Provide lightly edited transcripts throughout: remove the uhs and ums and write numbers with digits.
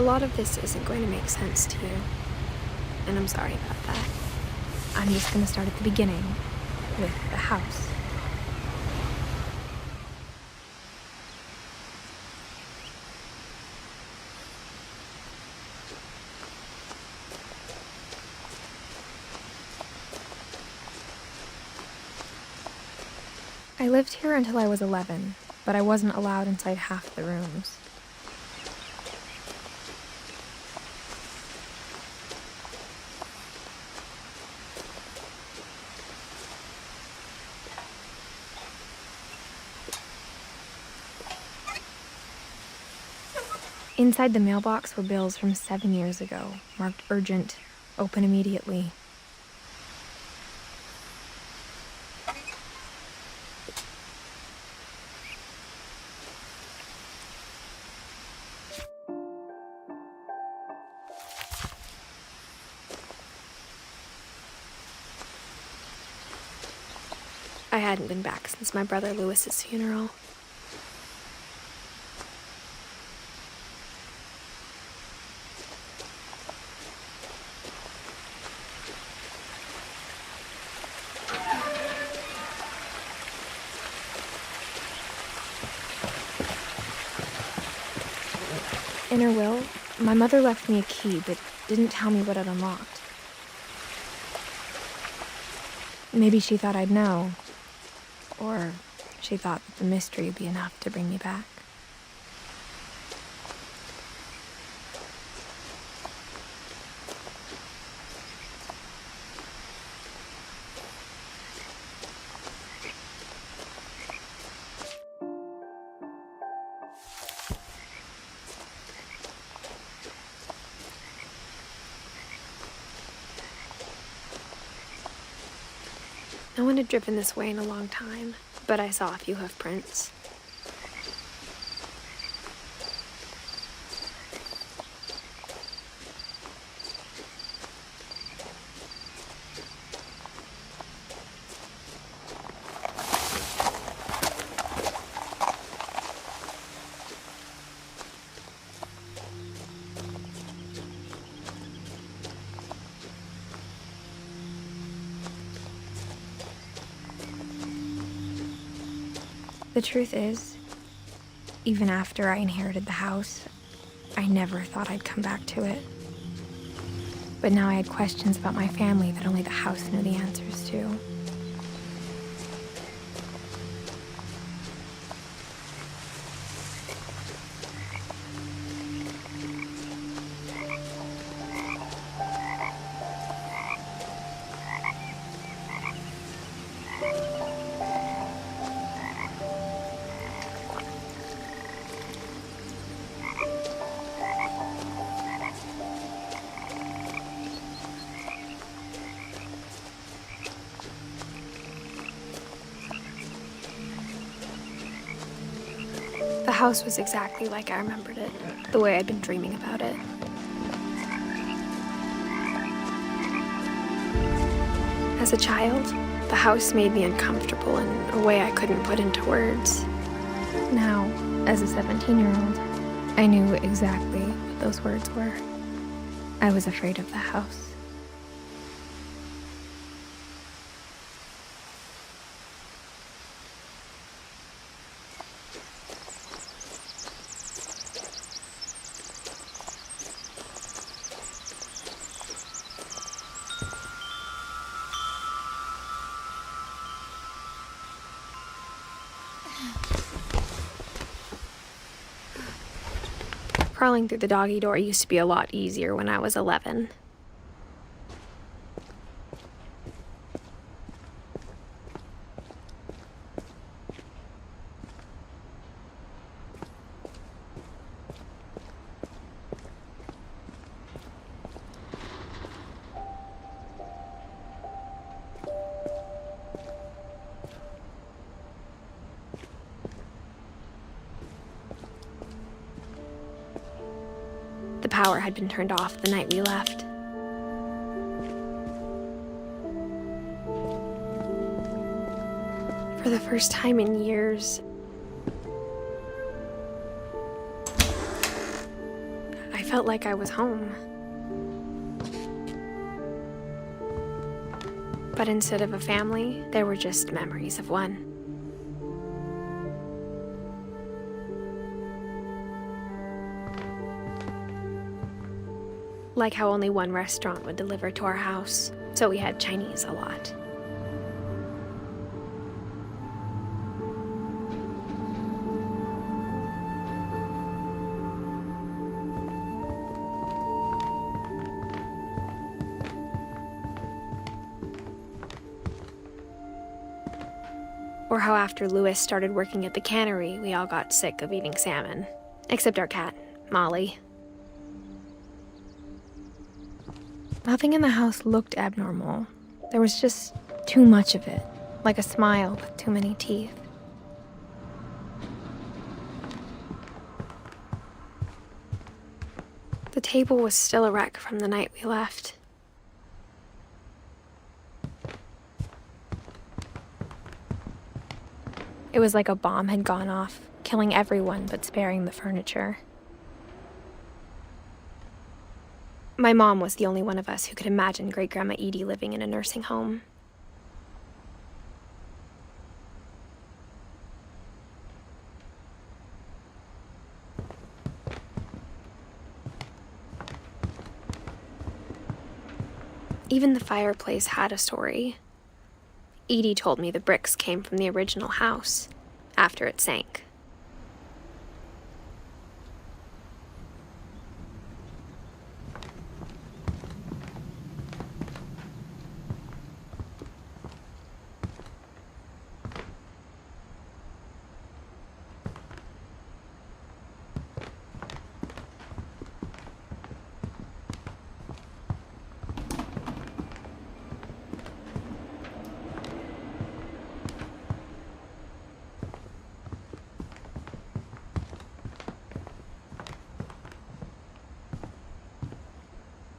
A lot of this isn't going to make sense to you, and I'm sorry about that. I'm just going to start at the beginning, with the house. I lived here until I was 11, but I wasn't allowed inside half the rooms. Inside the mailbox were bills from 7 years ago, marked urgent, open immediately. I hadn't been back since my brother Lewis's funeral. In her will, my mother left me a key but didn't tell me what it unlocked. Maybe she thought I'd know. Or she thought that the mystery would be enough to bring me back. No one had driven this way in a long time, but I saw a few hoof prints. The truth is, even after I inherited the house, I never thought I'd come back to it. But now I had questions about my family that only the house knew the answers to. The house was exactly like I remembered it, the way I'd been dreaming about it. As a child, the house made me uncomfortable in a way I couldn't put into words. Now, as a 17-year-old, I knew exactly what those words were. I was afraid of the house. Crawling through the doggy door used to be a lot easier when I was 11. The power had been turned off the night we left. For the first time in years, I felt like I was home. But instead of a family, there were just memories of one. Like how only one restaurant would deliver to our house, so we had Chinese a lot. Or how after Louis started working at the cannery, we all got sick of eating salmon. Except our cat, Molly. Nothing in the house looked abnormal. There was just too much of it, like a smile with too many teeth. The table was still a wreck from the night we left. It was like a bomb had gone off, killing everyone but sparing the furniture. My mom was the only one of us who could imagine Great-Grandma Edie living in a nursing home. Even the fireplace had a story. Edie told me the bricks came from the original house, after it sank.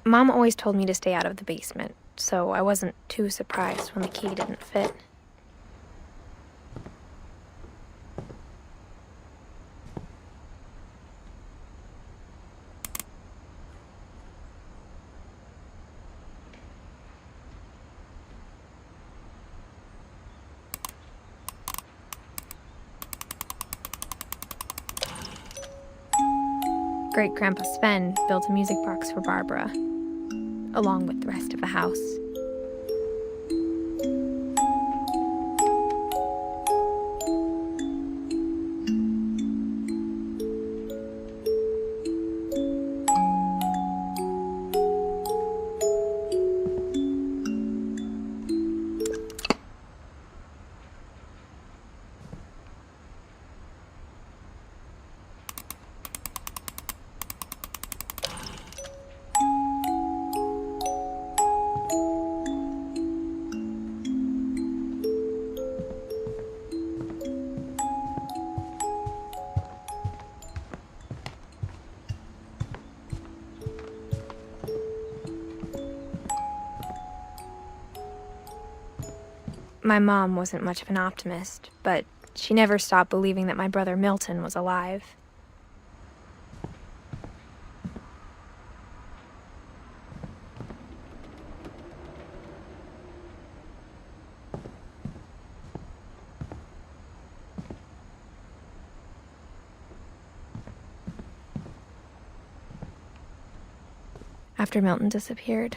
Mom always told me to stay out of the basement, so I wasn't too surprised when the key didn't fit. Great-Grandpa Sven built a music box for Barbara, along with the rest of the house. My mom wasn't much of an optimist, but she never stopped believing that my brother Milton was alive. After Milton disappeared,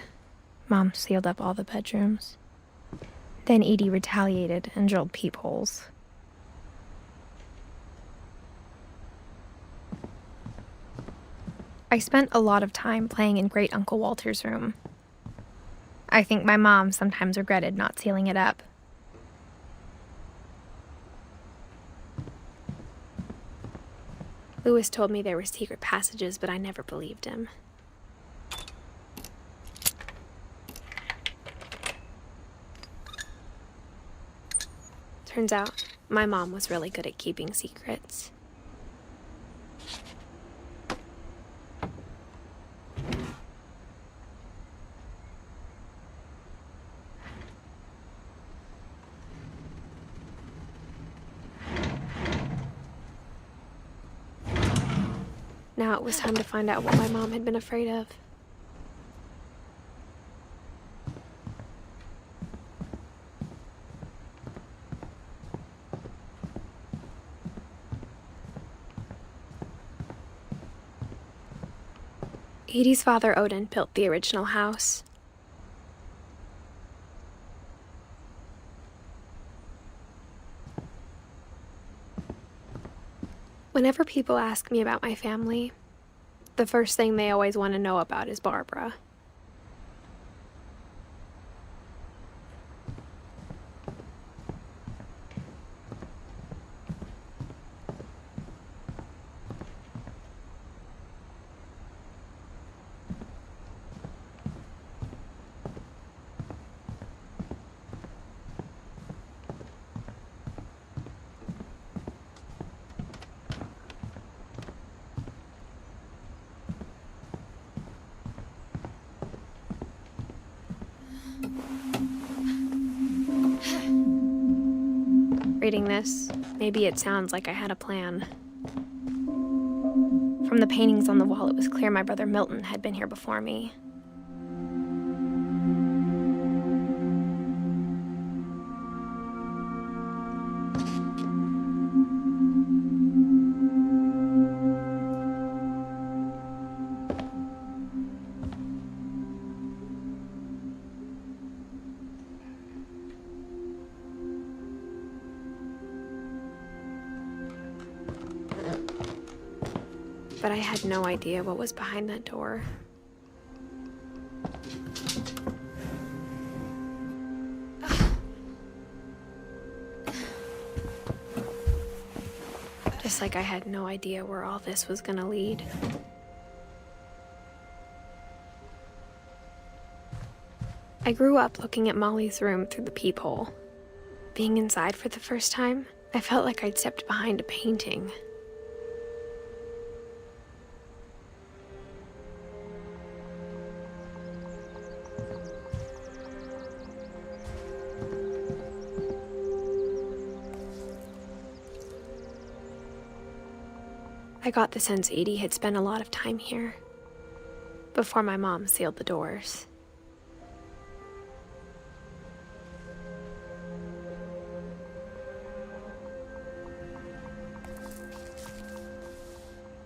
Mom sealed up all the bedrooms. Then Edie retaliated and drilled peepholes. I spent a lot of time playing in Great Uncle Walter's room. I think my mom sometimes regretted not sealing it up. Louis told me there were secret passages, but I never believed him. Turns out, my mom was really good at keeping secrets. Now it was time to find out what my mom had been afraid of. Edie's father, Odin, built the original house. Whenever people ask me about my family, the first thing they always want to know about is Barbara. Reading this, maybe it sounds like I had a plan. From the paintings on the wall, it was clear my brother Milton had been here before me. But I had no idea what was behind that door. Just like I had no idea where all this was gonna lead. I grew up looking at Molly's room through the peephole. Being inside for the first time, I felt like I'd stepped behind a painting. I got the sense Edie had spent a lot of time here, before my mom sealed the doors.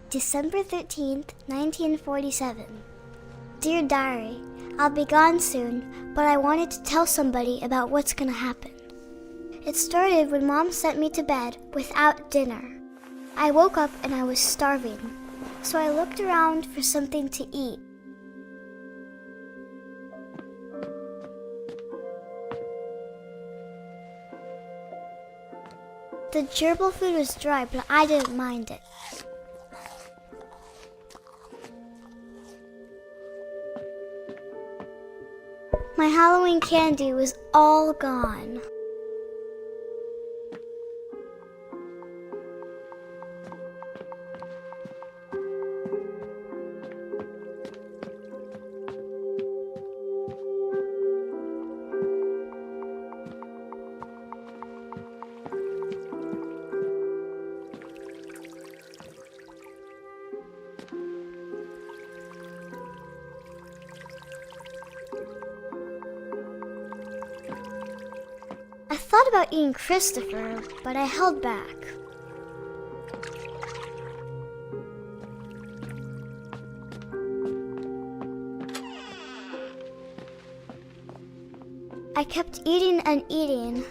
December 13th, 1947. Dear Diary, I'll be gone soon, but I wanted to tell somebody about what's gonna happen. It started when Mom sent me to bed without dinner. I woke up and I was starving, so I looked around for something to eat. The gerbil food was dry, but I didn't mind it. My Halloween candy was all gone. I thought about eating Christopher, but I held back. I kept eating and eating.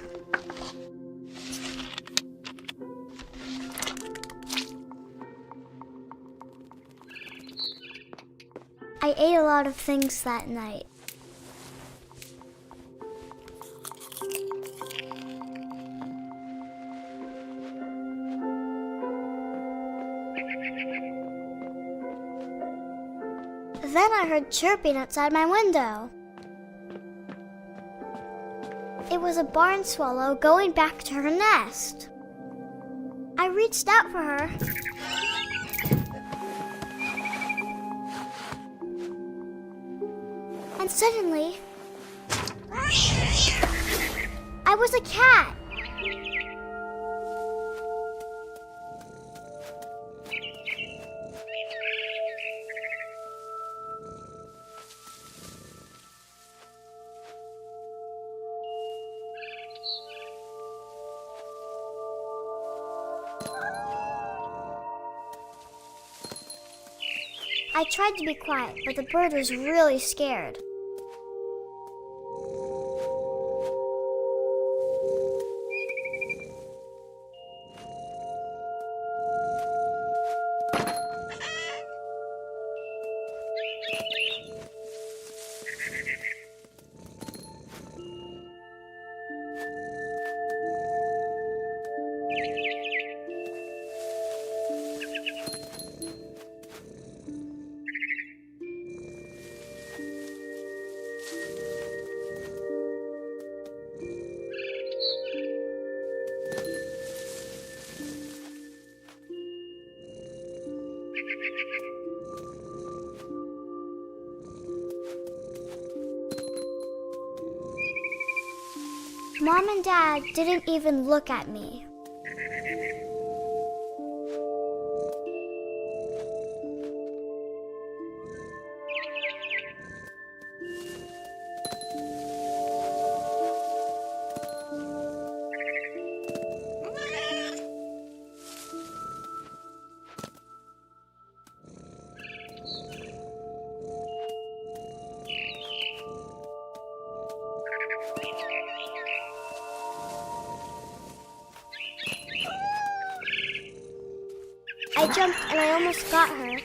I ate a lot of things that night. Then I heard chirping outside my window. It was a barn swallow going back to her nest. I reached out for her. And suddenly, I was a cat. I tried to be quiet, but the bird was really scared. Mom and Dad didn't even look at me. I jumped and I almost got her.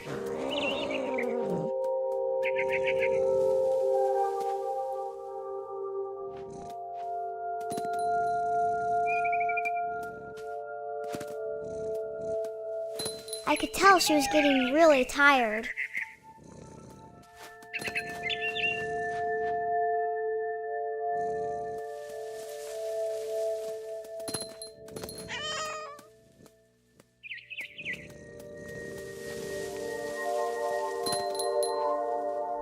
I could tell she was getting really tired.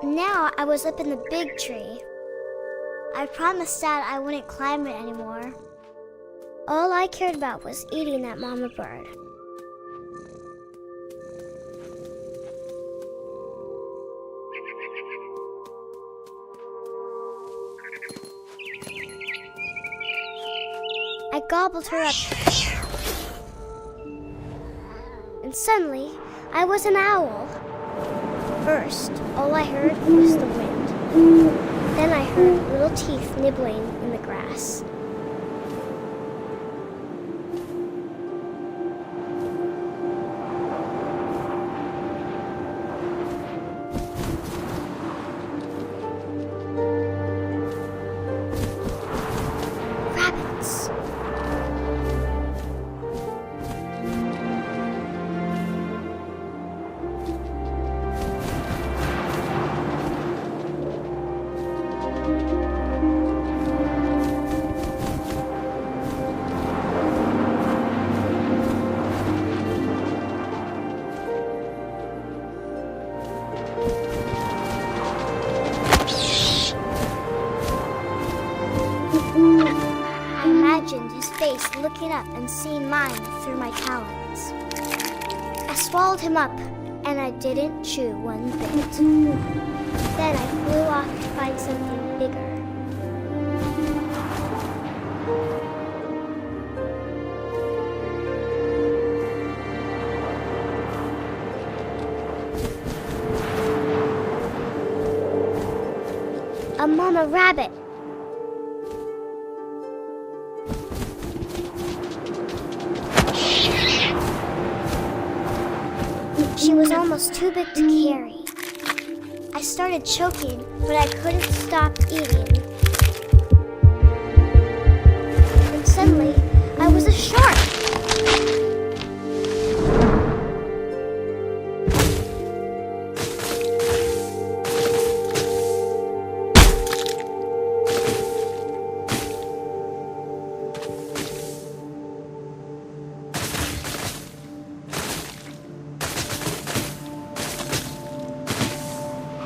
Now I was up in the big tree. I promised Dad I wouldn't climb it anymore. All I cared about was eating that mama bird. I gobbled her up. And suddenly, I was an owl. First, all I heard was the wind. Then I heard little teeth nibbling in the grass. Rabbits. I imagined his face looking up and seeing mine through my talons. I swallowed him up, and I didn't chew one bit. Then I flew off to find something bigger. A mama rabbit. She was almost too big to carry. I started choking, but I couldn't stop eating. And suddenly, I was a shark.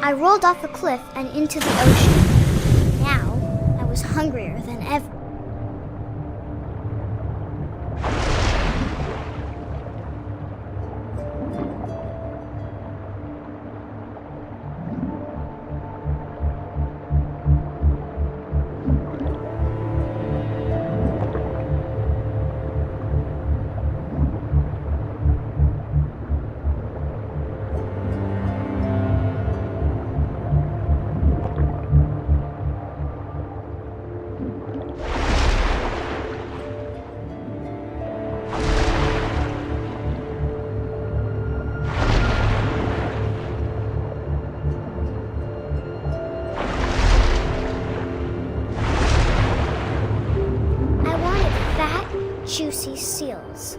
I rolled off a cliff and into the ocean. Now, I was hungrier than ever. juicy seals.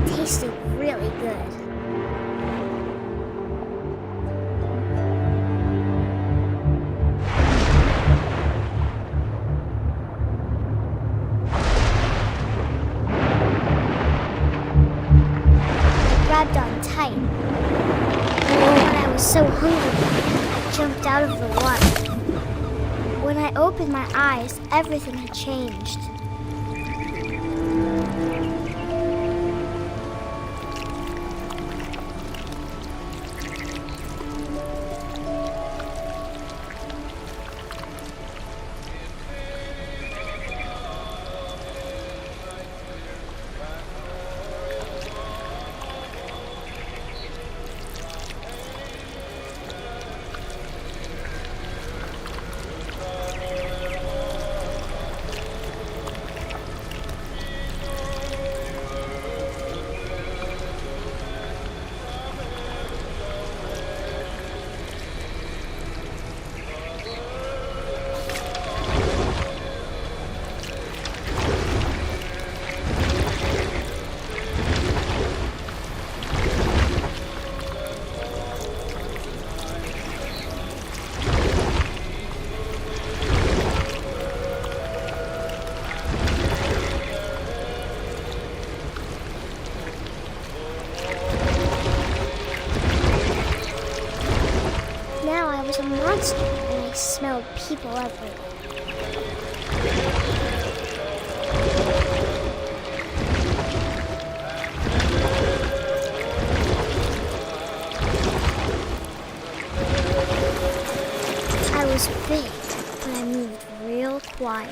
Tasted really good. I grabbed on tight. When I was so hungry, I jumped out of the water. When I opened my eyes, everything had changed. I was a monster and I smelled people everywhere. I was big, but I moved real quiet.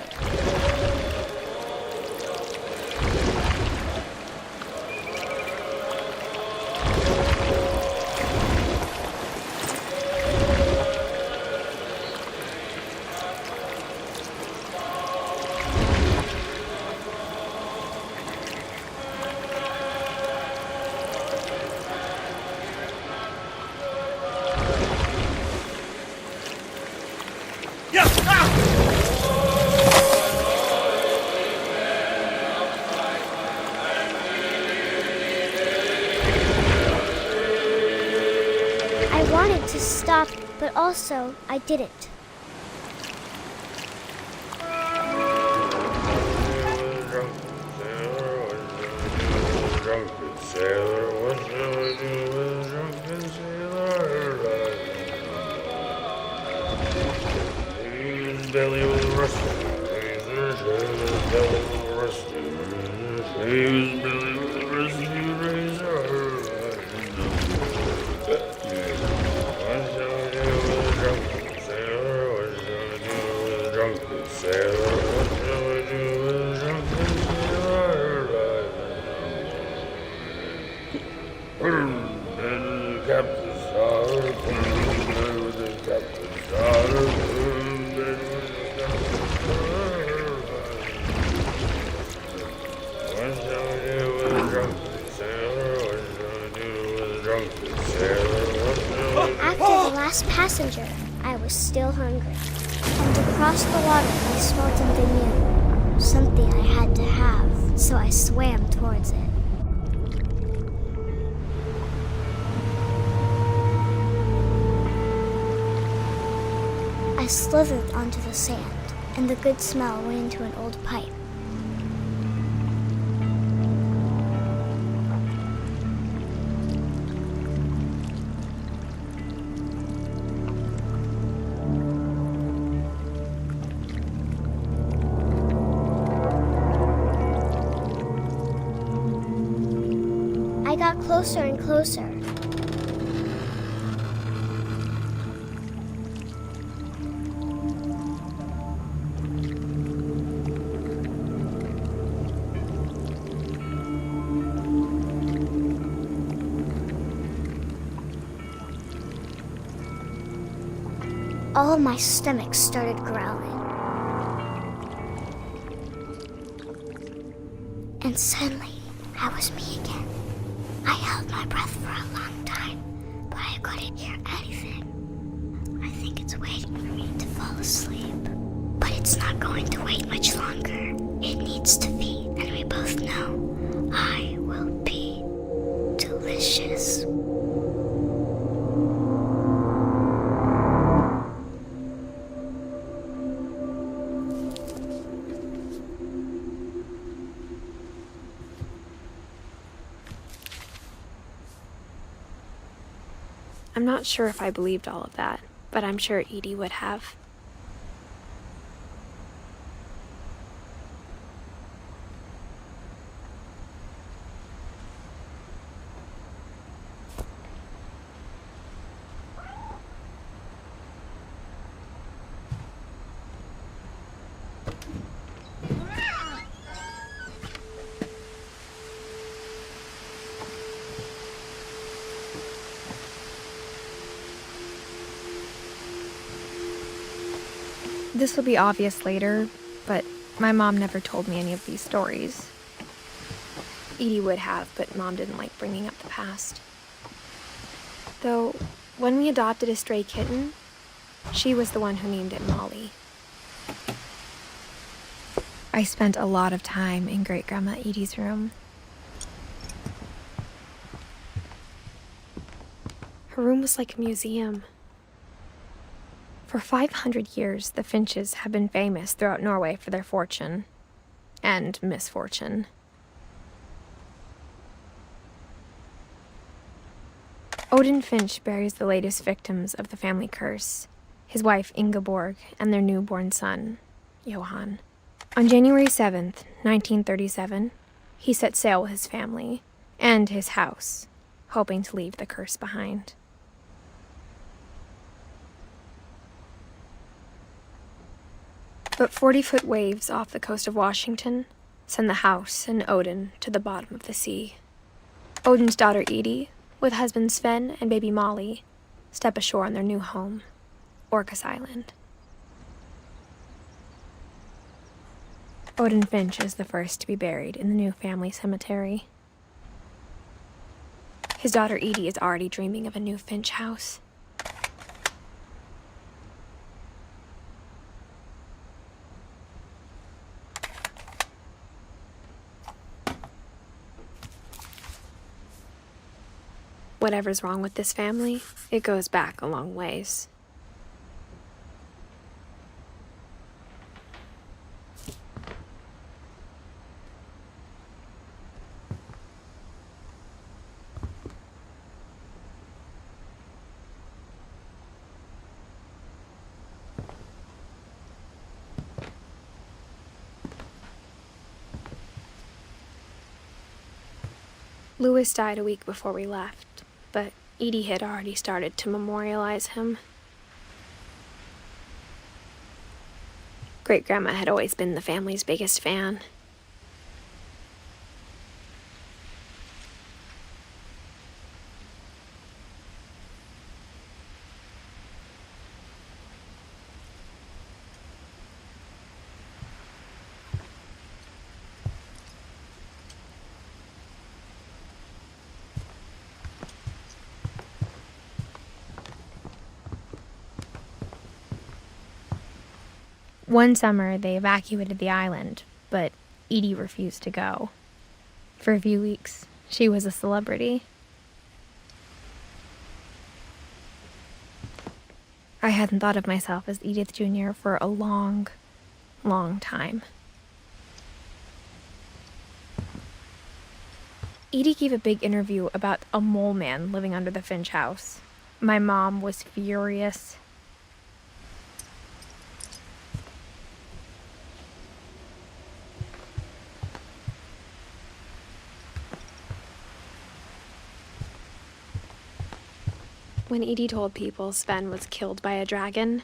I wanted to stop, but also I didn't. Belly was rusty, razor, belly was rusty, his belly was rusty, razor. What shall I do with a drunken sailor? What shall I do with a drunken sailor? What shall I do with a drunken sailor? And the captain's daughter, with the captain's daughter. After the last passenger, I was still hungry. And across the water, I smelled something new. Something I had to have, so I swam towards it. I slithered onto the sand, and the good smell went into an old pipe. I got closer and closer. all of my stomach started growling. And suddenly, I was me again. I held my breath for a long time, but I couldn't hear anything. I think it's waiting for me to fall asleep. But it's not going to wait much longer. It needs to feed, and we both know I will be delicious. I'm not sure if I believed all of that, but I'm sure Edie would have. This will be obvious later, but my mom never told me any of these stories. Edie would have, but Mom didn't like bringing up the past. Though, when we adopted a stray kitten, she was the one who named it Molly. I spent a lot of time in Great-Grandma Edie's room. Her room was like a museum. For 500 years, the Finches have been famous throughout Norway for their fortune and misfortune. Odin Finch buries the latest victims of the family curse, his wife Ingeborg and their newborn son, Johan. On January 7th, 1937, he set sail with his family and his house, hoping to leave the curse behind. But 40-foot waves off the coast of Washington send the house and Odin to the bottom of the sea. Odin's daughter Edie, with husband Sven and baby Molly, step ashore on their new home, Orcas Island. Odin Finch is the first to be buried in the new family cemetery. His daughter Edie is already dreaming of a new Finch house. Whatever's wrong with this family, it goes back a long ways. Louis died a week before we left, but Edie had already started to memorialize him. Great-Grandma had always been the family's biggest fan. One summer, they evacuated the island, but Edie refused to go. For a few weeks, she was a celebrity. I hadn't thought of myself as Edith Jr. for a long, long time. Edie gave a big interview about a mole man living under the Finch house. My mom was furious. When Edie told people Sven was killed by a dragon,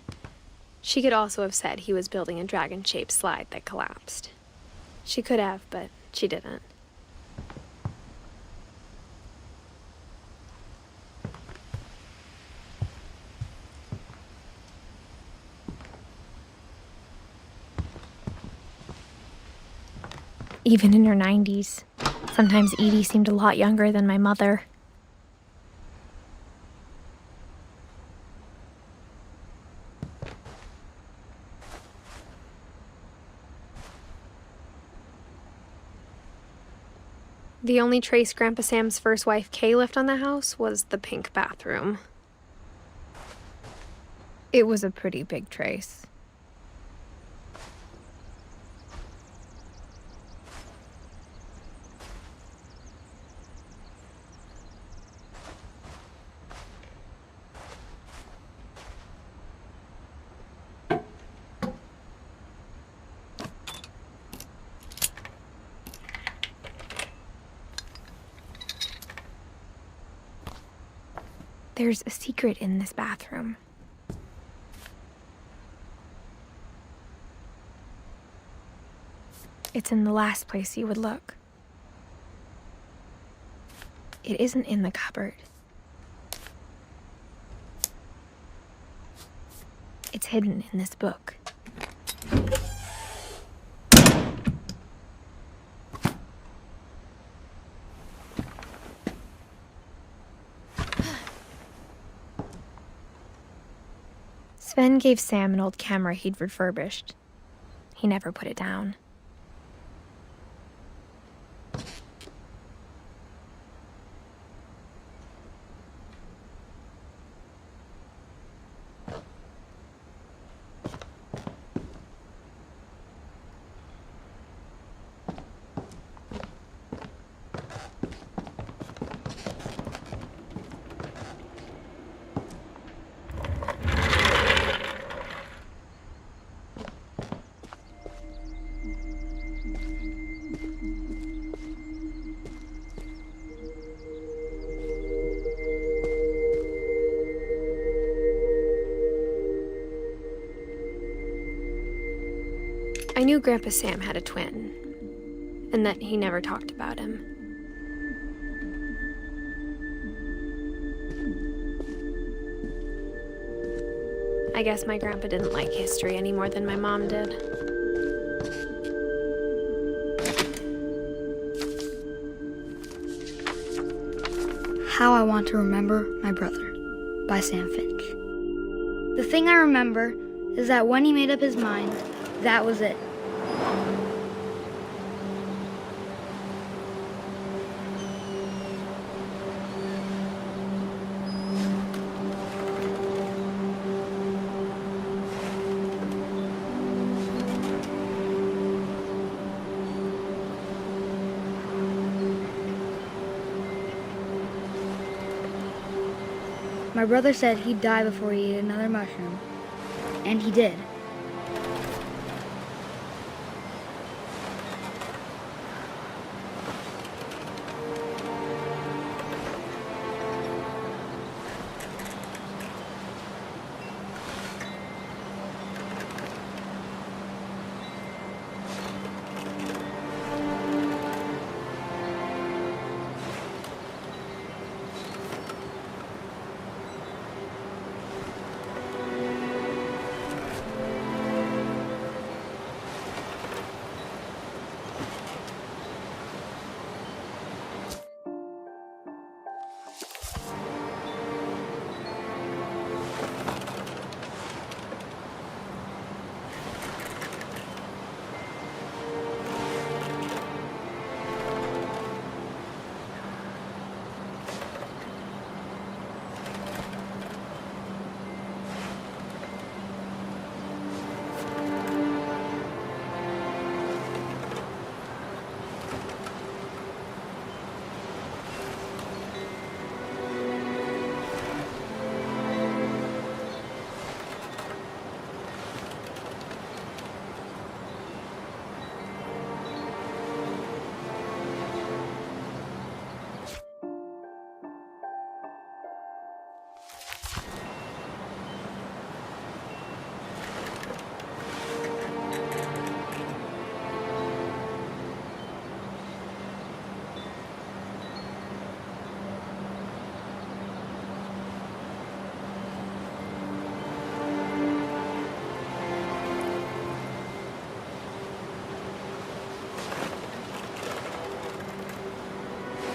she could also have said he was building a dragon-shaped slide that collapsed. She could have, but she didn't. even in her 90s. Sometimes Edie seemed a lot younger than my mother. The only trace Grandpa Sam's first wife, Kay, left on the house was the pink bathroom. It was a pretty big trace. There's a secret in this bathroom. It's in the last place you would look. It isn't in the cupboard. It's hidden in this book. Sven gave Sam an old camera he'd refurbished. He never put it down. I knew Grandpa Sam had a twin, and that he never talked about him. I guess my grandpa didn't like history any more than my mom did. How I Want to Remember My Brother by Sam Finch. The thing I remember is that when he made up his mind, that was it. My brother said he'd die before he ate another mushroom, and he did.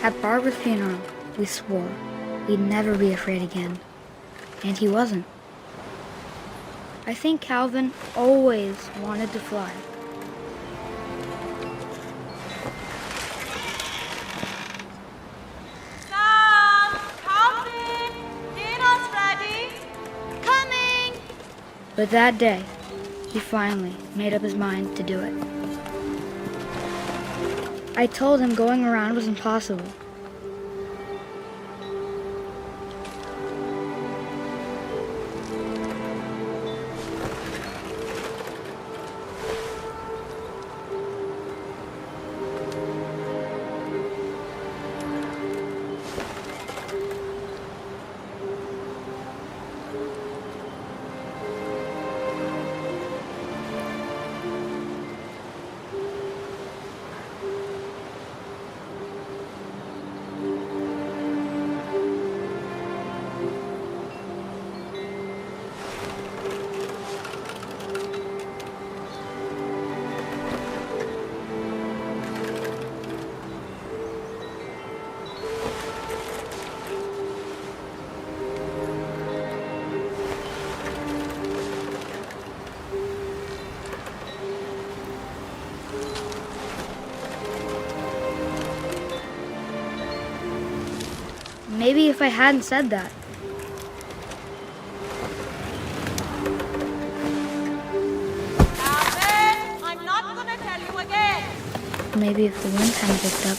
At Barbara's funeral, we swore we'd never be afraid again. And he wasn't. I think Calvin always wanted to fly. Sam! Calvin! Dinner's ready! Coming! But that day, he finally made up his mind to do it. I told him going around was impossible. Maybe if I hadn't said that. Calvin! I'm not gonna tell you again! Maybe if the wind hadn't picked up.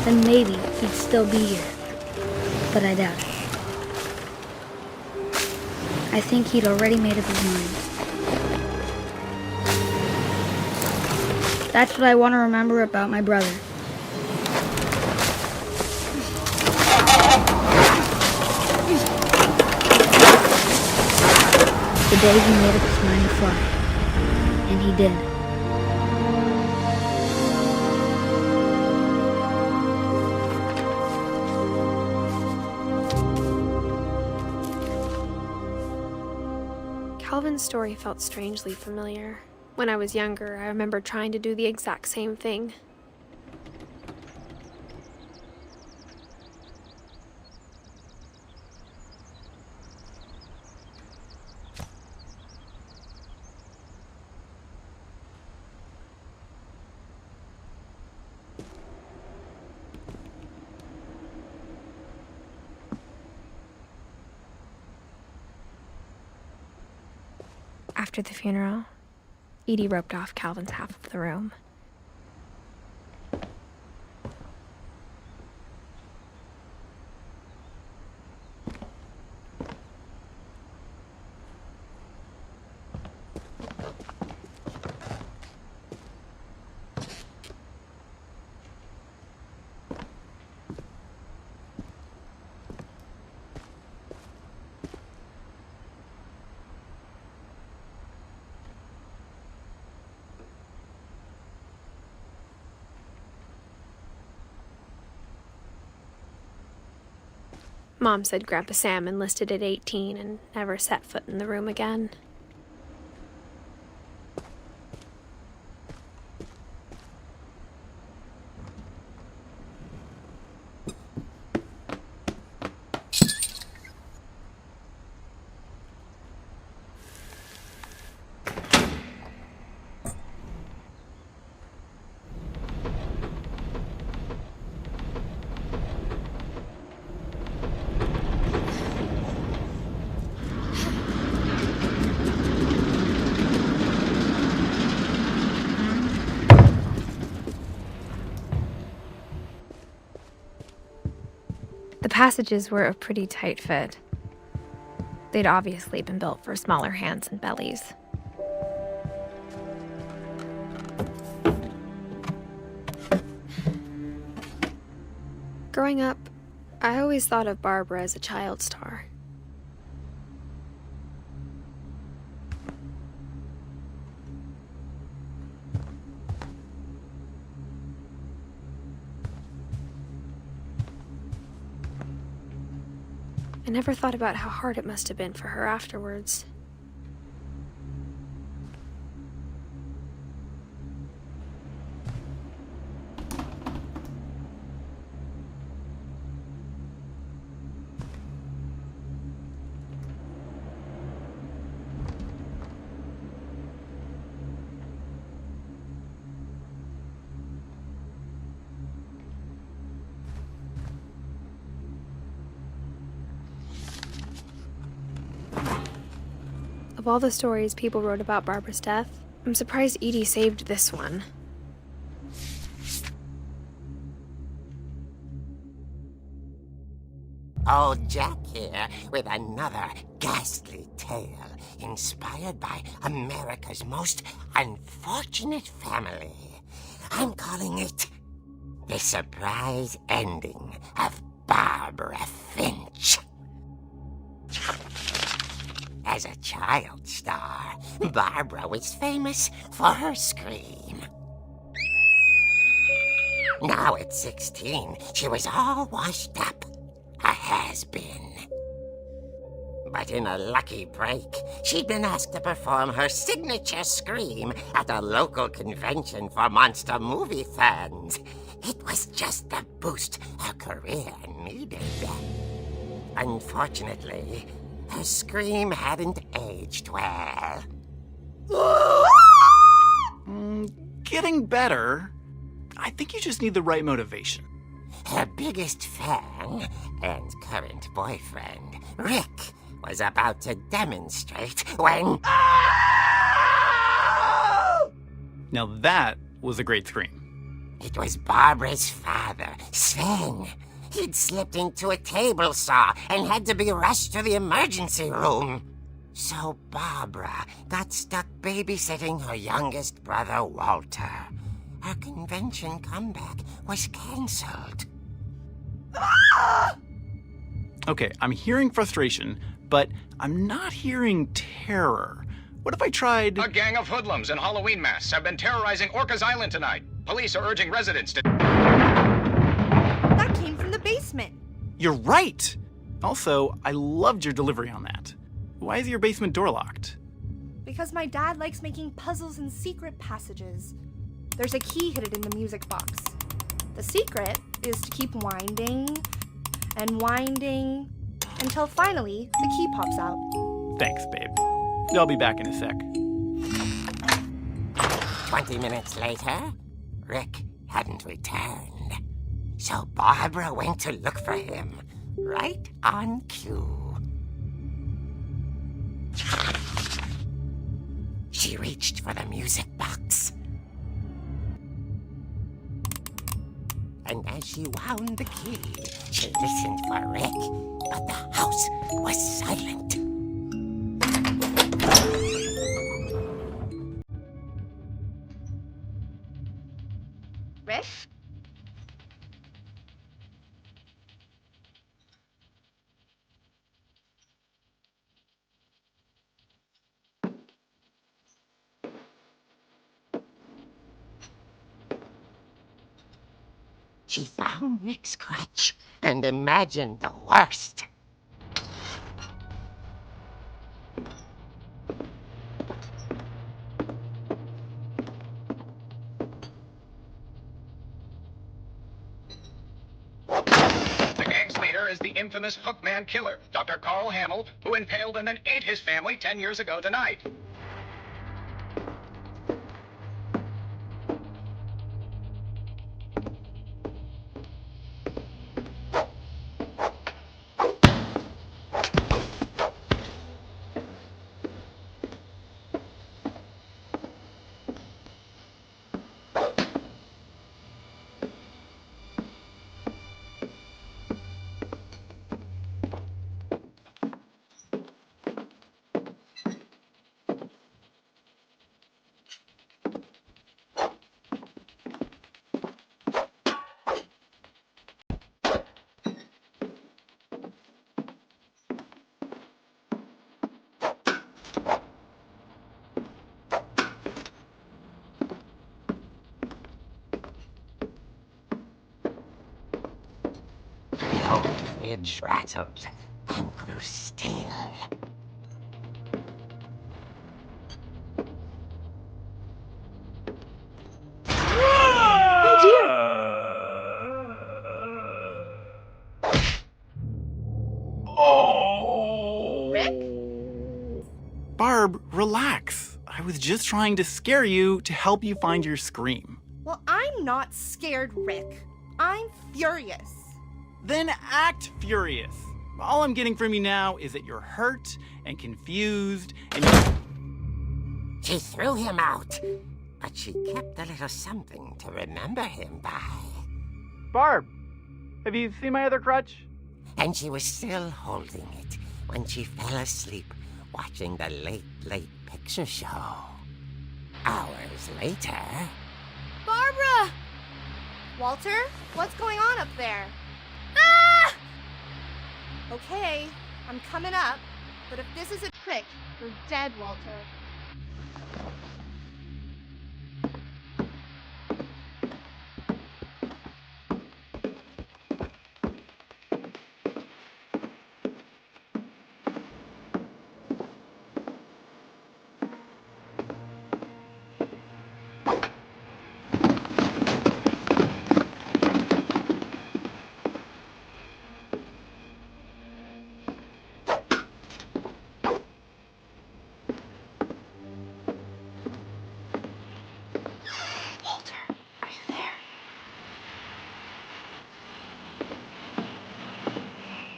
Then maybe he'd still be here. But I doubt it. I think he'd already made up his mind. That's what I want to remember about my brother. The day he made up his mind to fly. And he did. Calvin's story felt strangely familiar. When I was younger, I remember trying to do the exact same thing. After the funeral, Edie roped off Calvin's half of the room. Mom said Grandpa Sam enlisted at 18 and never set foot in the room again. The passages were a pretty tight fit. They'd obviously been built for smaller hands and bellies. Growing up, I always thought of Barbara as a child star. I never thought about how hard it must have been for her afterwards. Of all the stories people wrote about Barbara's death, I'm surprised Edie saved this one. Old Jack here with another ghastly tale inspired by America's most unfortunate family. I'm calling it The Surprise Ending of Barbara Finch. As a child star, Barbara was famous for her scream. Now at 16, she was all washed up. A has-been. But in a lucky break, she'd been asked to perform her signature scream at a local convention for monster movie fans. It was just the boost her career needed. Unfortunately, her scream hadn't aged well. Getting better. I think you just need the right motivation. Her biggest fan and current boyfriend, Rick, was about to demonstrate when... Now that was a great scream. It was Barbara's father, Sven. He'd slipped into a table saw and had to be rushed to the emergency room. So Barbara got stuck babysitting her youngest brother, Walter. Her convention comeback was cancelled. Okay, I'm hearing frustration, but I'm not hearing terror. What if I tried... A gang of hoodlums in Halloween masks have been terrorizing Orcas Island tonight. Police are urging residents to... That came from the basement. You're right! Also, I loved your delivery on that. Why is your basement door locked? Because my dad likes making puzzles and secret passages. There's a key hidden in the music box. The secret is to keep winding and winding until finally the key pops out. Thanks, babe. I'll be back in a sec. 20 minutes later, Rick hadn't returned. So Barbara went to look for him, right on cue. She reached for the music box. And as she wound the key, she listened for Rick, but the house was silent. Rick? She found Rick's crutch and imagined the worst. The gang's leader is the infamous Hookman killer, Dr. Carl Hamill, who impaled and then ate his family 10 years ago tonight. The old fridge rattled and grew still. Barb, relax. I was just trying to scare you to help you find your scream. Well, I'm not scared, Rick. I'm furious. Then act furious. all I'm getting from you now is that you're hurt and confused and She threw him out, but she kept a little something to remember him by. Barb, have you seen my other crutch? And she was still holding it when she fell asleep watching the Late Late Picture Show. Hours later... Barbara! Walter, what's going on up there? Ah! Okay, I'm coming up, but if this is a trick, you're dead, Walter.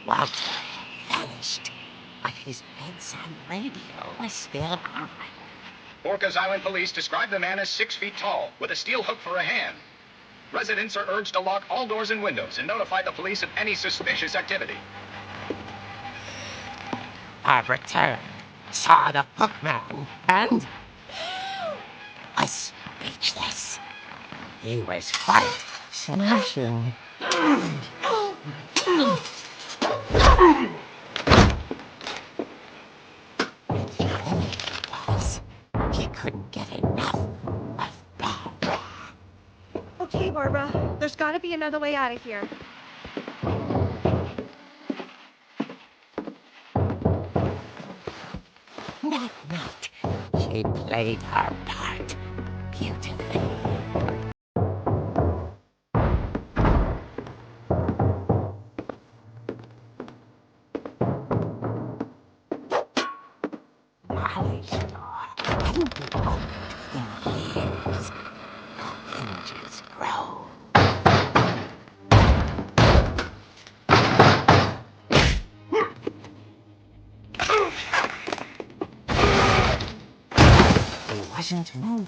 Walter vanished, but his bedside radio was still on. Orcas Island police describe the man as 6 feet tall, with a steel hook for a hand. Residents are urged to lock all doors and windows and notify the police of any suspicious activity. Barbara turned, saw the hookman, and was speechless. He was quite smashing. He couldn't get enough of Barbara. Okay, Barbara, there's gotta be another way out of here. That night, she played her part beautifully. Molly's door hadn't been opened in years. The hinges grow. He wasn't moving,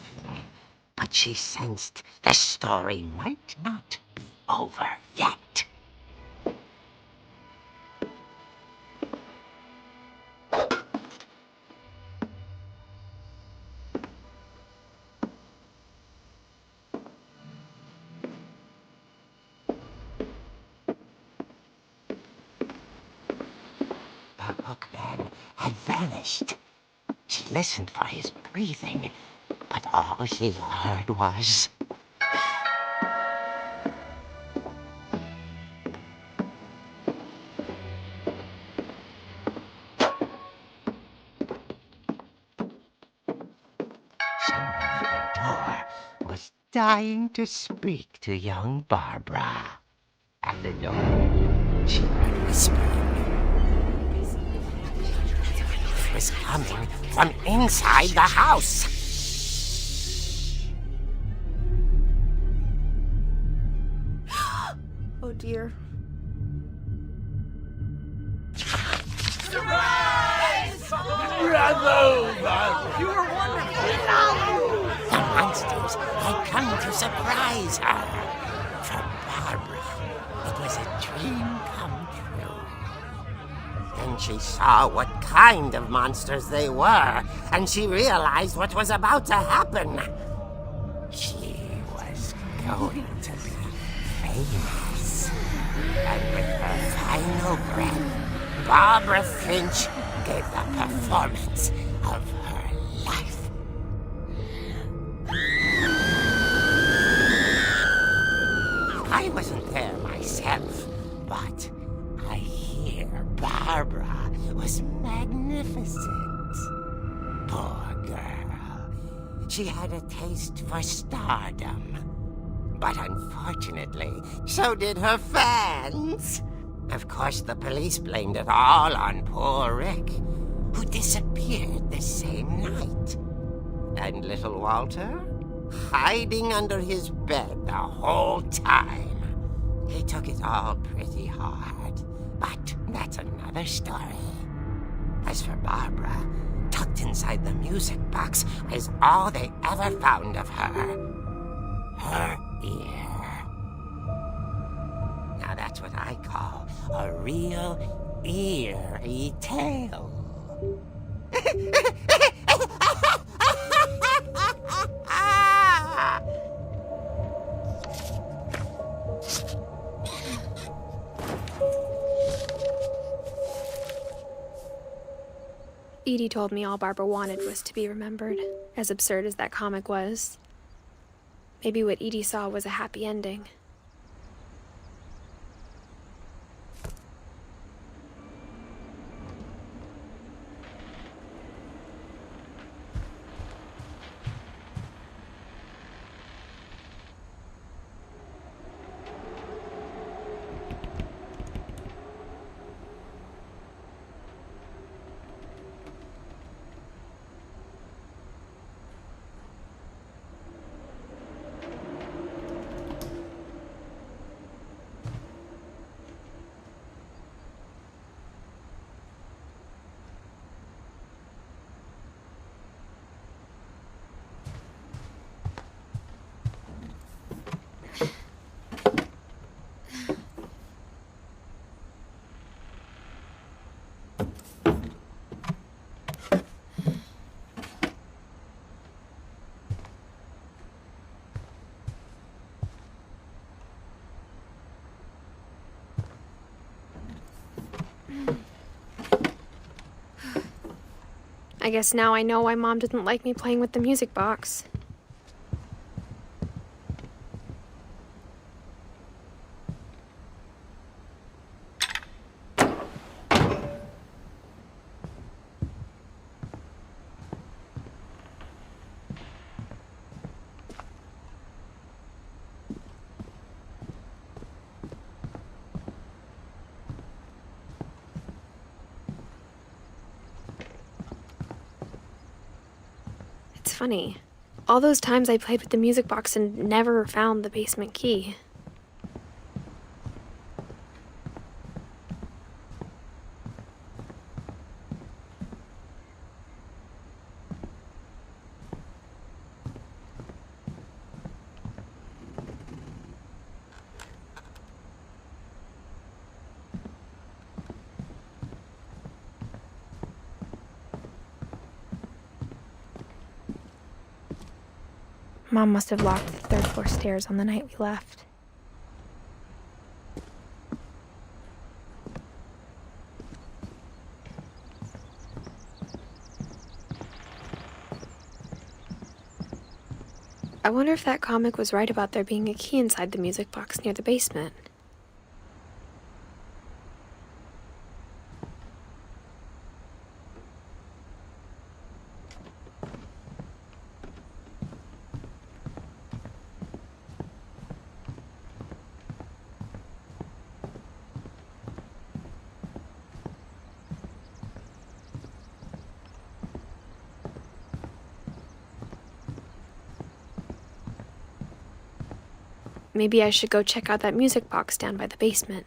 but she sensed the story might not be over yet. The hookman had vanished. She listened for his breathing, but all she heard was... Someone at the door was dying to speak to young Barbara. At the door, she heard whispering. It was coming from inside the house. Oh dear. The monsters had come to surprise her. For Barbara, it was a dream come true. Then she saw what kind of monsters they were, and she realized what was about to happen. She was going to be famous. And with her final breath, Barbara Finch gave the performance of her life. I wasn't there myself, but I hear Barbara was magnificent. Poor girl. She had a taste for stardom. But unfortunately, so did her fans. Of course, the police blamed it all on poor Rick, who disappeared the same night. And little Walter, hiding under his bed the whole time, He took it all pretty hard, but that's another story. As for Barbara, tucked inside the music box is all they ever found of her. Her ear. Now that's what I call a real eerie tale. Edie told me all Barbara wanted was to be remembered, as absurd as that comic was. Maybe what Edie saw was a happy ending. I guess now I know why Mom didn't like me playing with the music box. It's funny. All those times I played with the music box and never found the basement key. Mom must have locked the third floor stairs on the night we left. I wonder if that comic was right about there being a key inside the music box near the basement. Maybe I should go check out that music box down by the basement.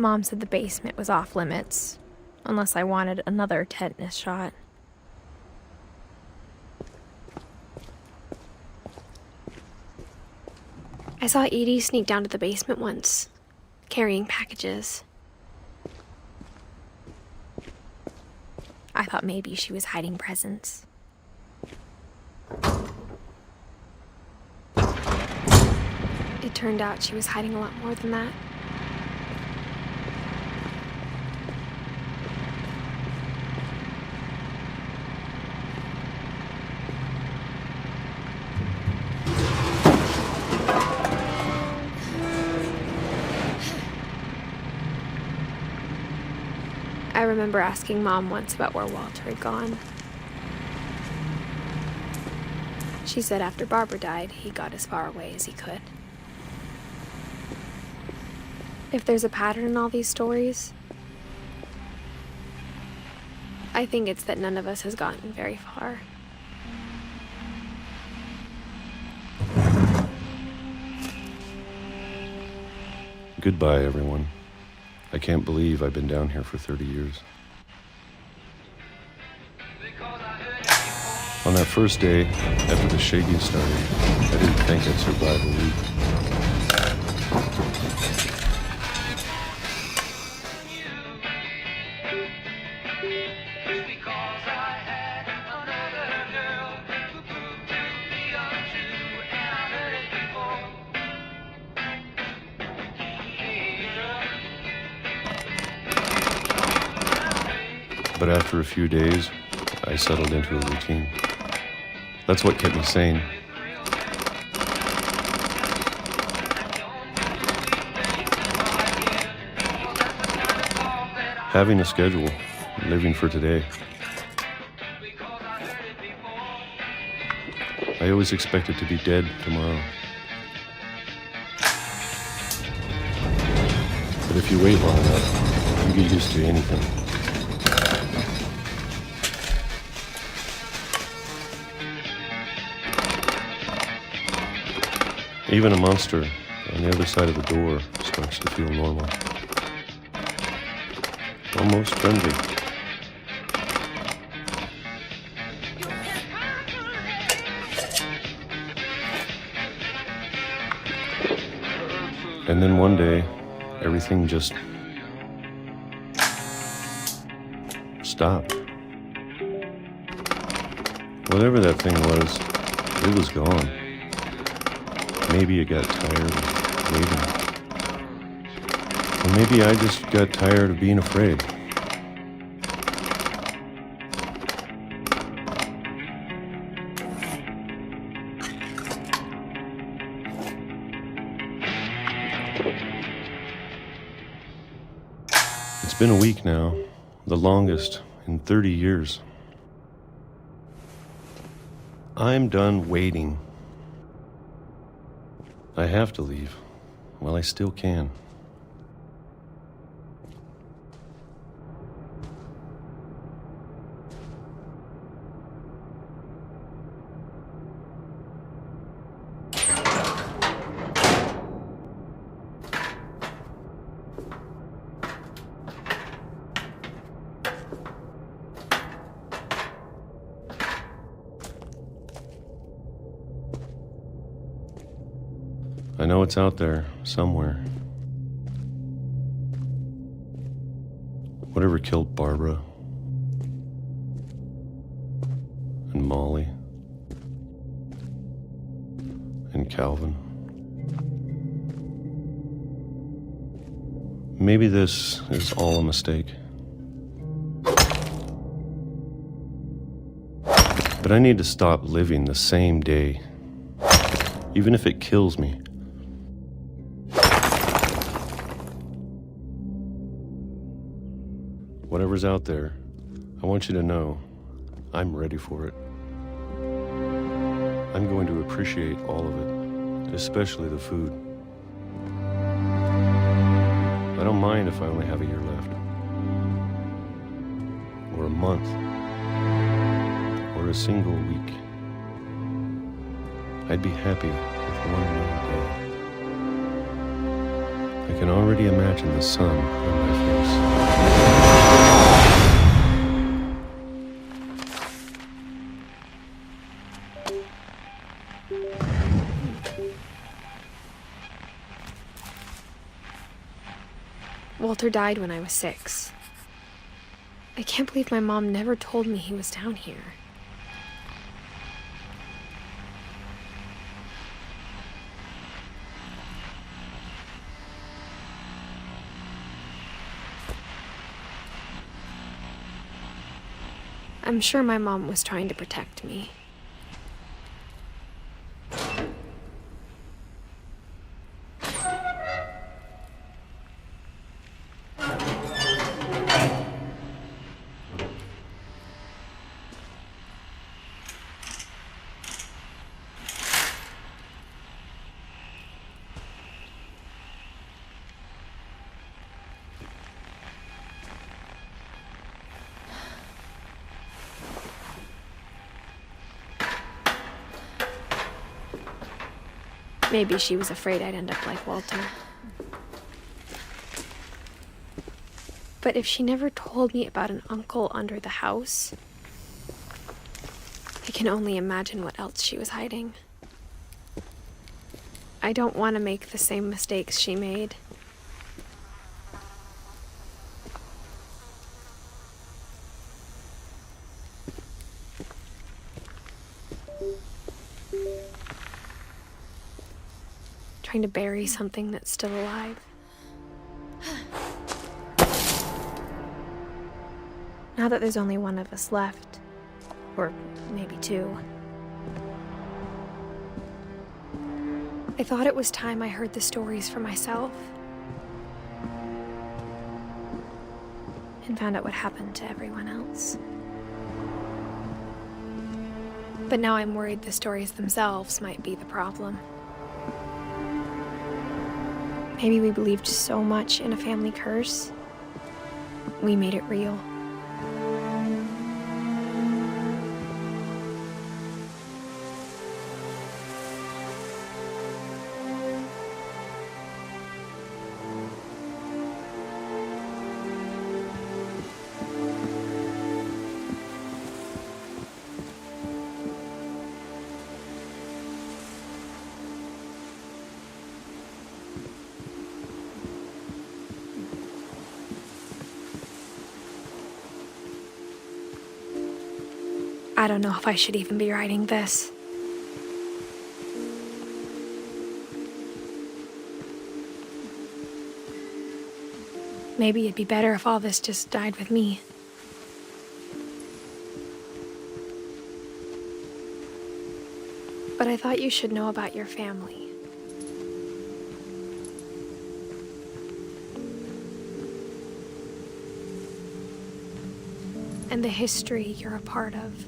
Mom said the basement was off limits, unless I wanted another tetanus shot. I saw Edie sneak down to the basement once, carrying packages. I thought maybe she was hiding presents. It turned out she was hiding a lot more than that. I remember asking Mom once about where Walter had gone. She said after Barbara died, he got as far away as he could. If there's a pattern in all these stories, I think it's that none of us has gotten very far. Goodbye, everyone. I can't believe I've been down here for 30 years. On that first day, after the shaking started, I didn't think I'd survive a week. But after a few days, I settled into a routine. That's what kept me sane. Having a schedule, living for today. I always expected to be dead tomorrow. But if you wait long enough, you get used to anything. Even a monster on the other side of the door starts to feel normal. Almost friendly. And then one day, everything just stopped. Whatever that thing was, it was gone. Maybe it got tired of waiting. Or maybe I just got tired of being afraid. It's been a week now, the longest in 30 years. I'm done waiting. I have to leave while I still can. I know it's out there, somewhere. Whatever killed Barbara and Molly and Calvin. Maybe this is all a mistake. But I need to stop living the same day, even if it kills me. Whatever's out there, I want you to know I'm ready for it. I'm going to appreciate all of it, especially the food. I don't mind if I only have a year left, or a month, or a single week. I'd be happy with one more day. I can already imagine the sun on my Walter died when I was 6. I can't believe my mom never told me he was down here. I'm sure my mom was trying to protect me. Maybe she was afraid I'd end up like Walter. But if she never told me about an uncle under the house, I can only imagine what else she was hiding. I don't want to make the same mistakes she made. Trying to bury something that's still alive. Now that there's only one of us left, or maybe 2, I thought it was time I heard the stories for myself and found out what happened to everyone else. But now I'm worried the stories themselves might be the problem. Maybe we believed so much in a family curse, we made it real. I don't know if I should even be writing this. Maybe it'd be better if all this just died with me. But I thought you should know about your family. And the history you're a part of.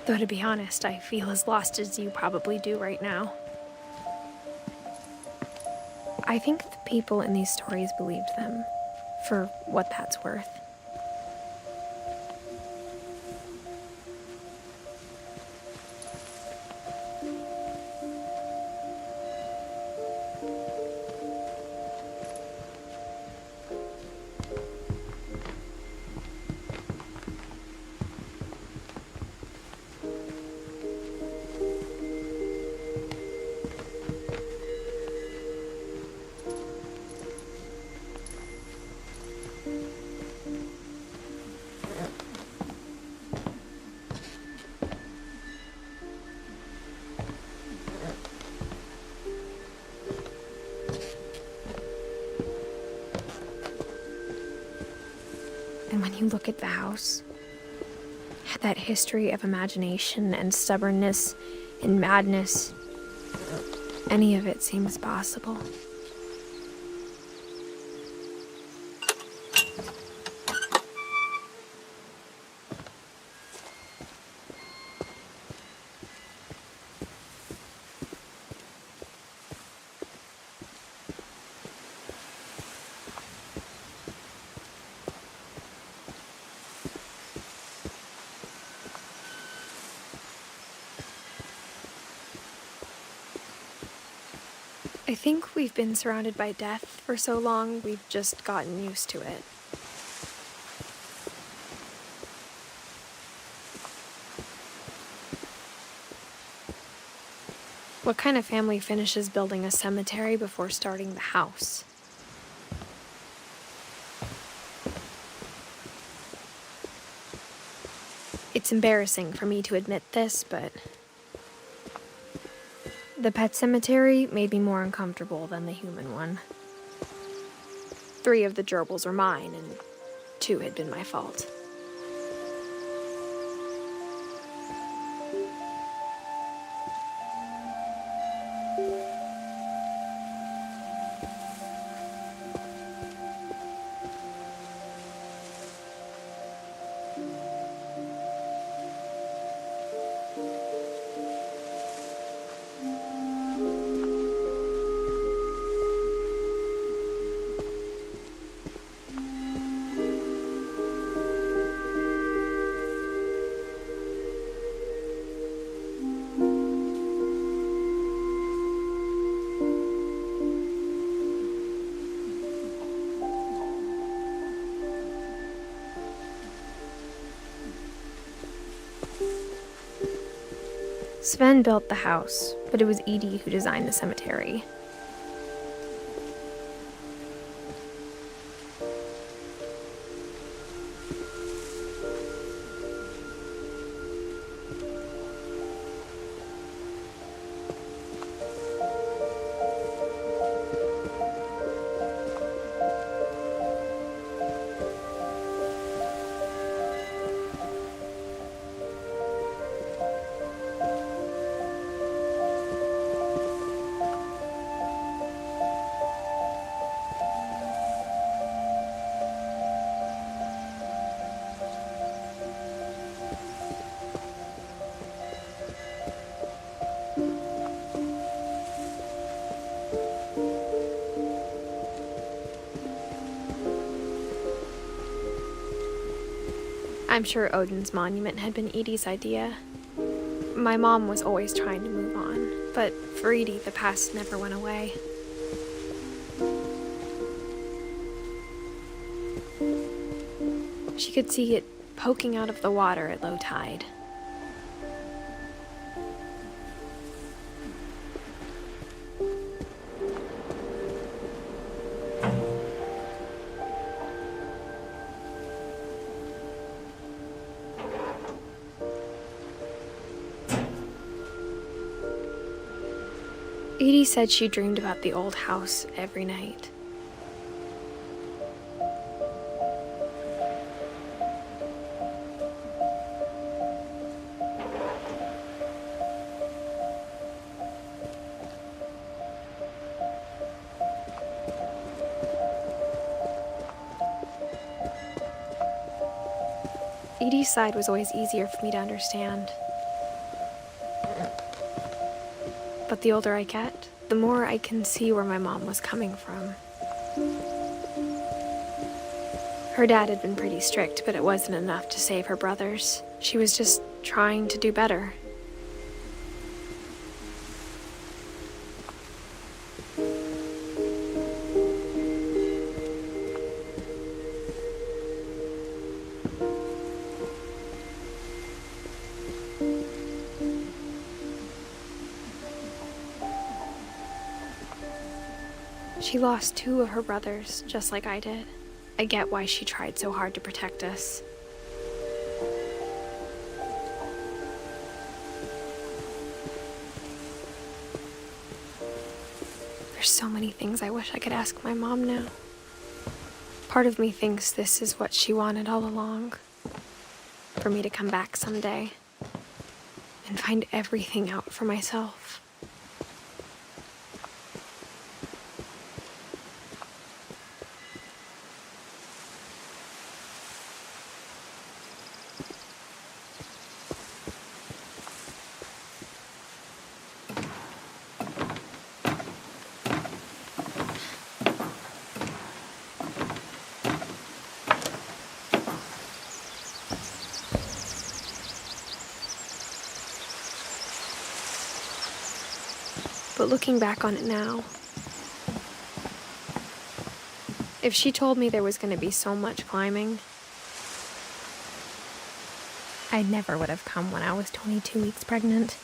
Though to be honest, I feel as lost as you probably do right now. I think the people in these stories believed them, for what that's worth. And when you look at the house, that history of imagination and stubbornness and madness, any of it seems possible. I think we've been surrounded by death for so long, we've just gotten used to it. What kind of family finishes building a cemetery before starting the house? It's embarrassing for me to admit this, but the pet cemetery made me more uncomfortable than the human one. 3 of the gerbils were mine, and 2 had been my fault. Sven built the house, but it was Edie who designed the cemetery. I'm sure Odin's monument had been Edie's idea. My mom was always trying to move on, but for Edie, the past never went away. She could see it poking out of the water at low tide. Edie said she dreamed about the old house every night. Edie's side was always easier for me to understand. But the older I get, the more I can see where my mom was coming from. Her dad had been pretty strict, but it wasn't enough to save her brothers. She was just trying to do better. She lost 2 of her brothers, just like I did. I get why she tried so hard to protect us. There's so many things I wish I could ask my mom now. Part of me thinks this is what she wanted all along. For me to come back someday and find everything out for myself. But looking back on it now, if she told me there was going to be so much climbing, I never would have come when I was 22 weeks pregnant.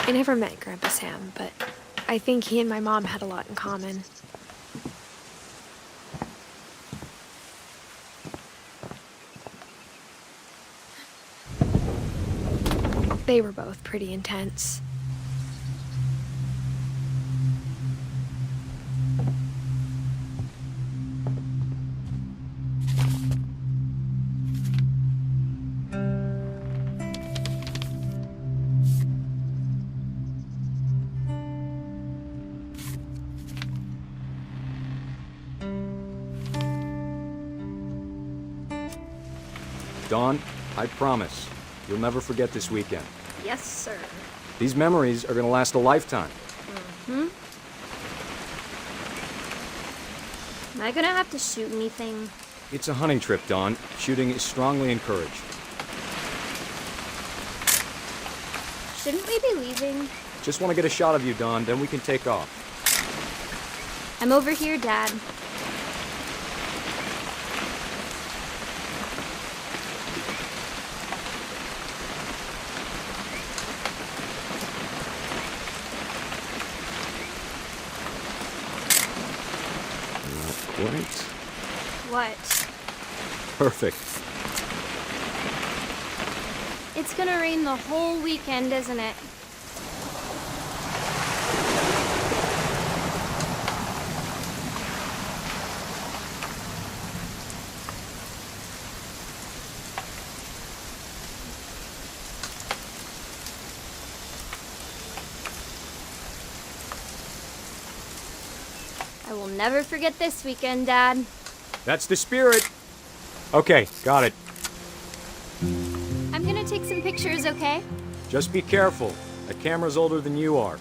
I never met Grandpa Sam, but I think he and my mom had a lot in common. They were both pretty intense. Dawn, I promise, you'll never forget this weekend. Yes, sir. These memories are gonna last a lifetime. Am I gonna have to shoot anything? It's a hunting trip, Dawn. Shooting is strongly encouraged. Shouldn't we be leaving? Just want to get a shot of you, Dawn, then we can take off. I'm over here, Dad. Right. What? Perfect. It's gonna rain the whole weekend, isn't it? I will never forget this weekend, Dad. That's the spirit. Okay, got it. I'm gonna take some pictures, okay? Just be careful. That camera's older than you are.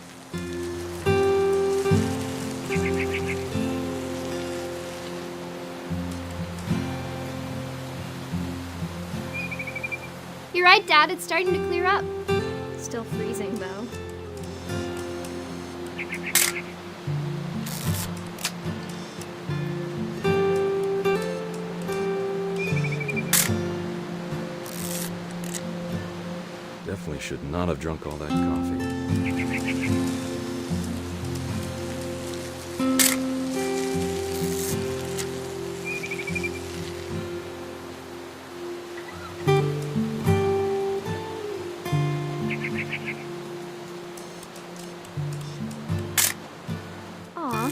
You're right, Dad. It's starting to clear up. Still freezing, though. Definitely should not have drunk all that coffee. Aw.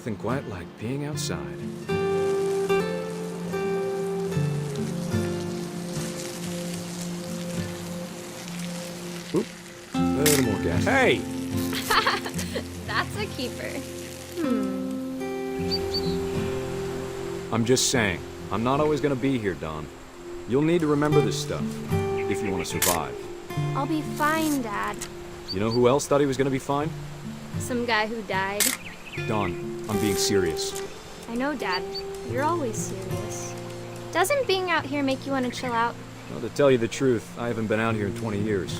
nothing quite like being outside. Oop, a little more gas. Hey! That's a keeper. I'm just saying, I'm not always gonna be here, Dawn. You'll need to remember this stuff, if you want to survive. I'll be fine, Dad. You know who else thought he was gonna be fine? Some guy who died. Dawn, I'm being serious. I know, Dad. You're always serious. Doesn't being out here make you want to chill out? Well, to tell you the truth, I haven't been out here in 20 years.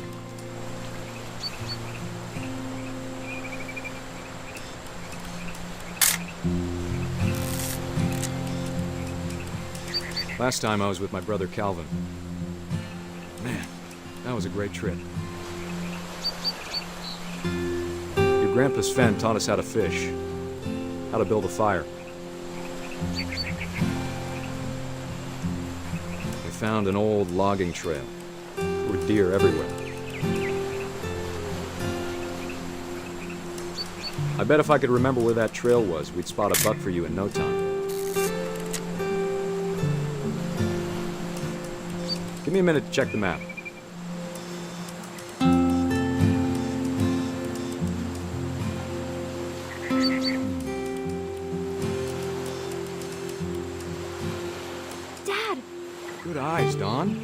Last time I was with my brother Calvin. Man, that was a great trip. Your grandpa Sven taught us how to fish, how to build a fire. We found an old logging trail. There were deer everywhere. I bet if I could remember where that trail was, we'd spot a buck for you in no time. Give me a minute to check the map. Dad! Good eyes, Dawn.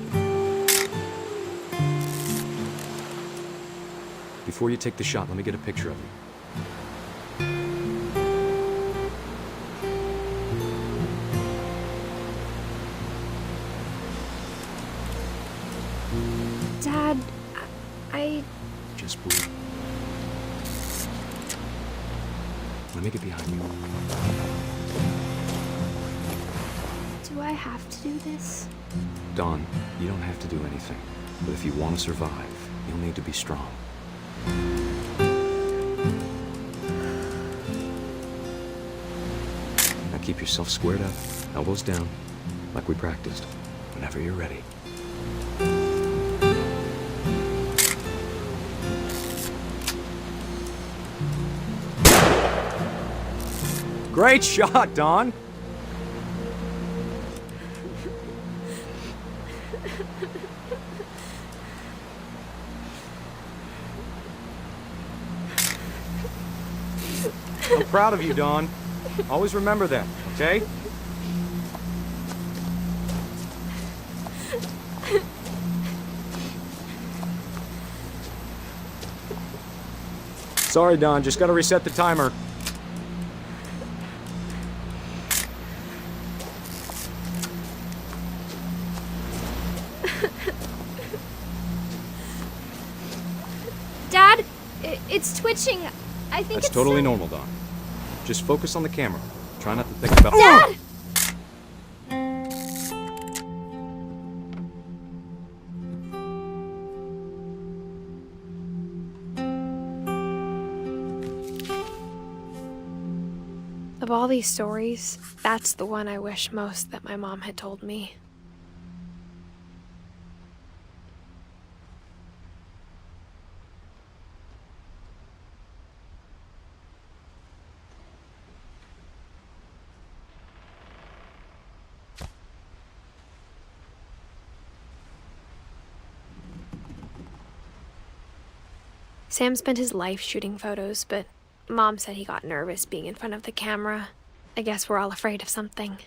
Before you take the shot, let me get a picture of you. Dad, I... Just breathe. Let me get behind you. Do I have to do this? Dawn, you don't have to do anything. But if you want to survive, you'll need to be strong. Now keep yourself squared up, elbows down, like we practiced. Whenever you're ready. Great shot, Dawn! I'm proud of you, Dawn. Always remember that, okay? Sorry, Dawn, just gotta reset the timer. Dad, it's twitching. I think That's it's totally some- normal, Dawn. Just focus on the camera. Try not to think about— Dad! Of all these stories, that's the one I wish most that my mom had told me. Sam spent his life shooting photos, but Mom said he got nervous being in front of the camera. I guess we're all afraid of something.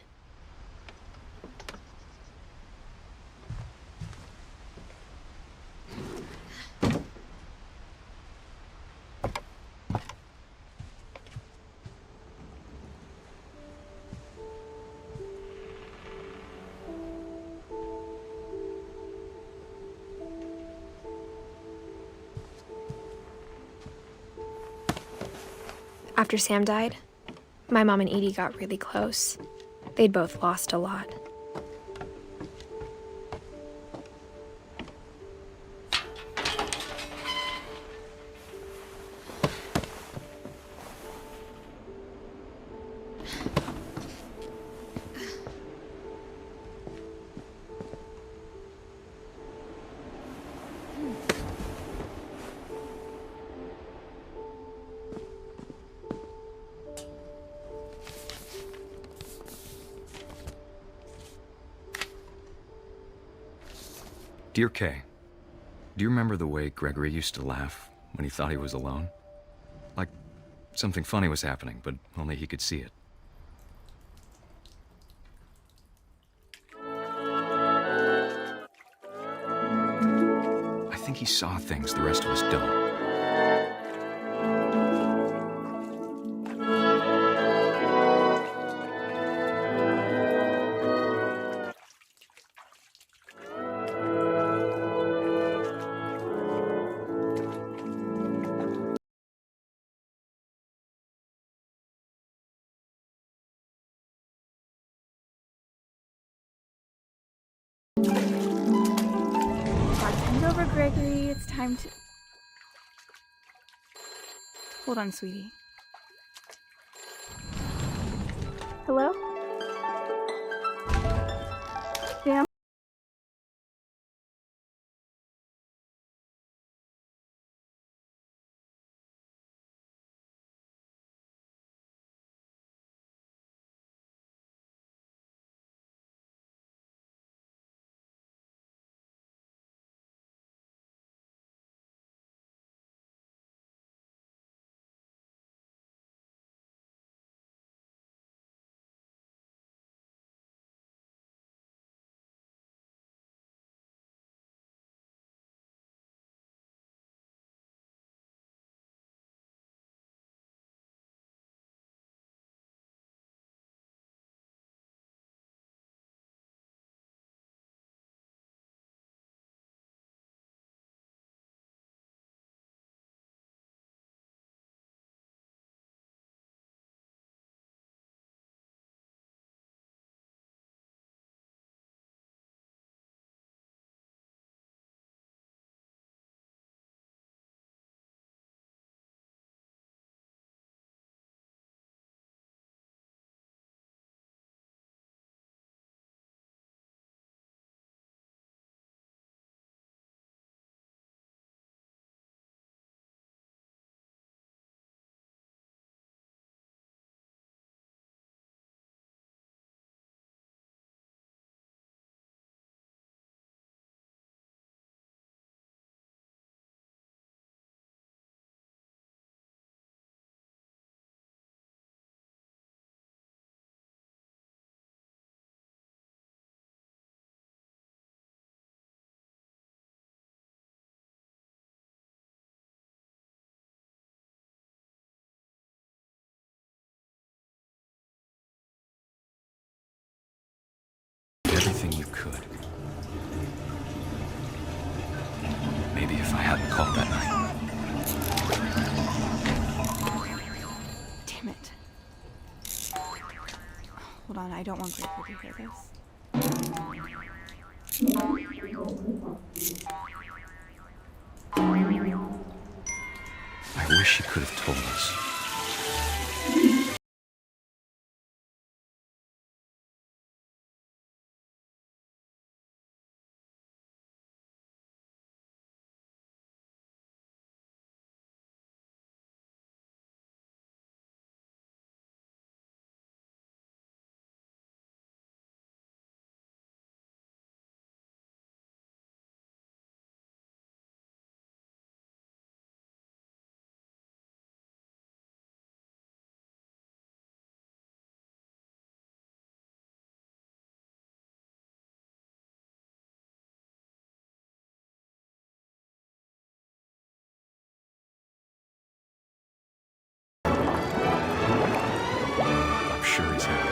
After Sam died, my mom and Edie got really close. They'd both lost a lot. Dear Kay, do you remember the way Gregory used to laugh when he thought he was alone? Like something funny was happening, but only he could see it. I think he saw things the rest of us don't. Bartend over, Gregory. It's time to... Hold on, sweetie. Hello? Sam? Everything you could. Maybe if I hadn't called that night. Damn it. Hold on, I don't want Gregory to hear this. I wish he could have told us. I'm sure he's happy.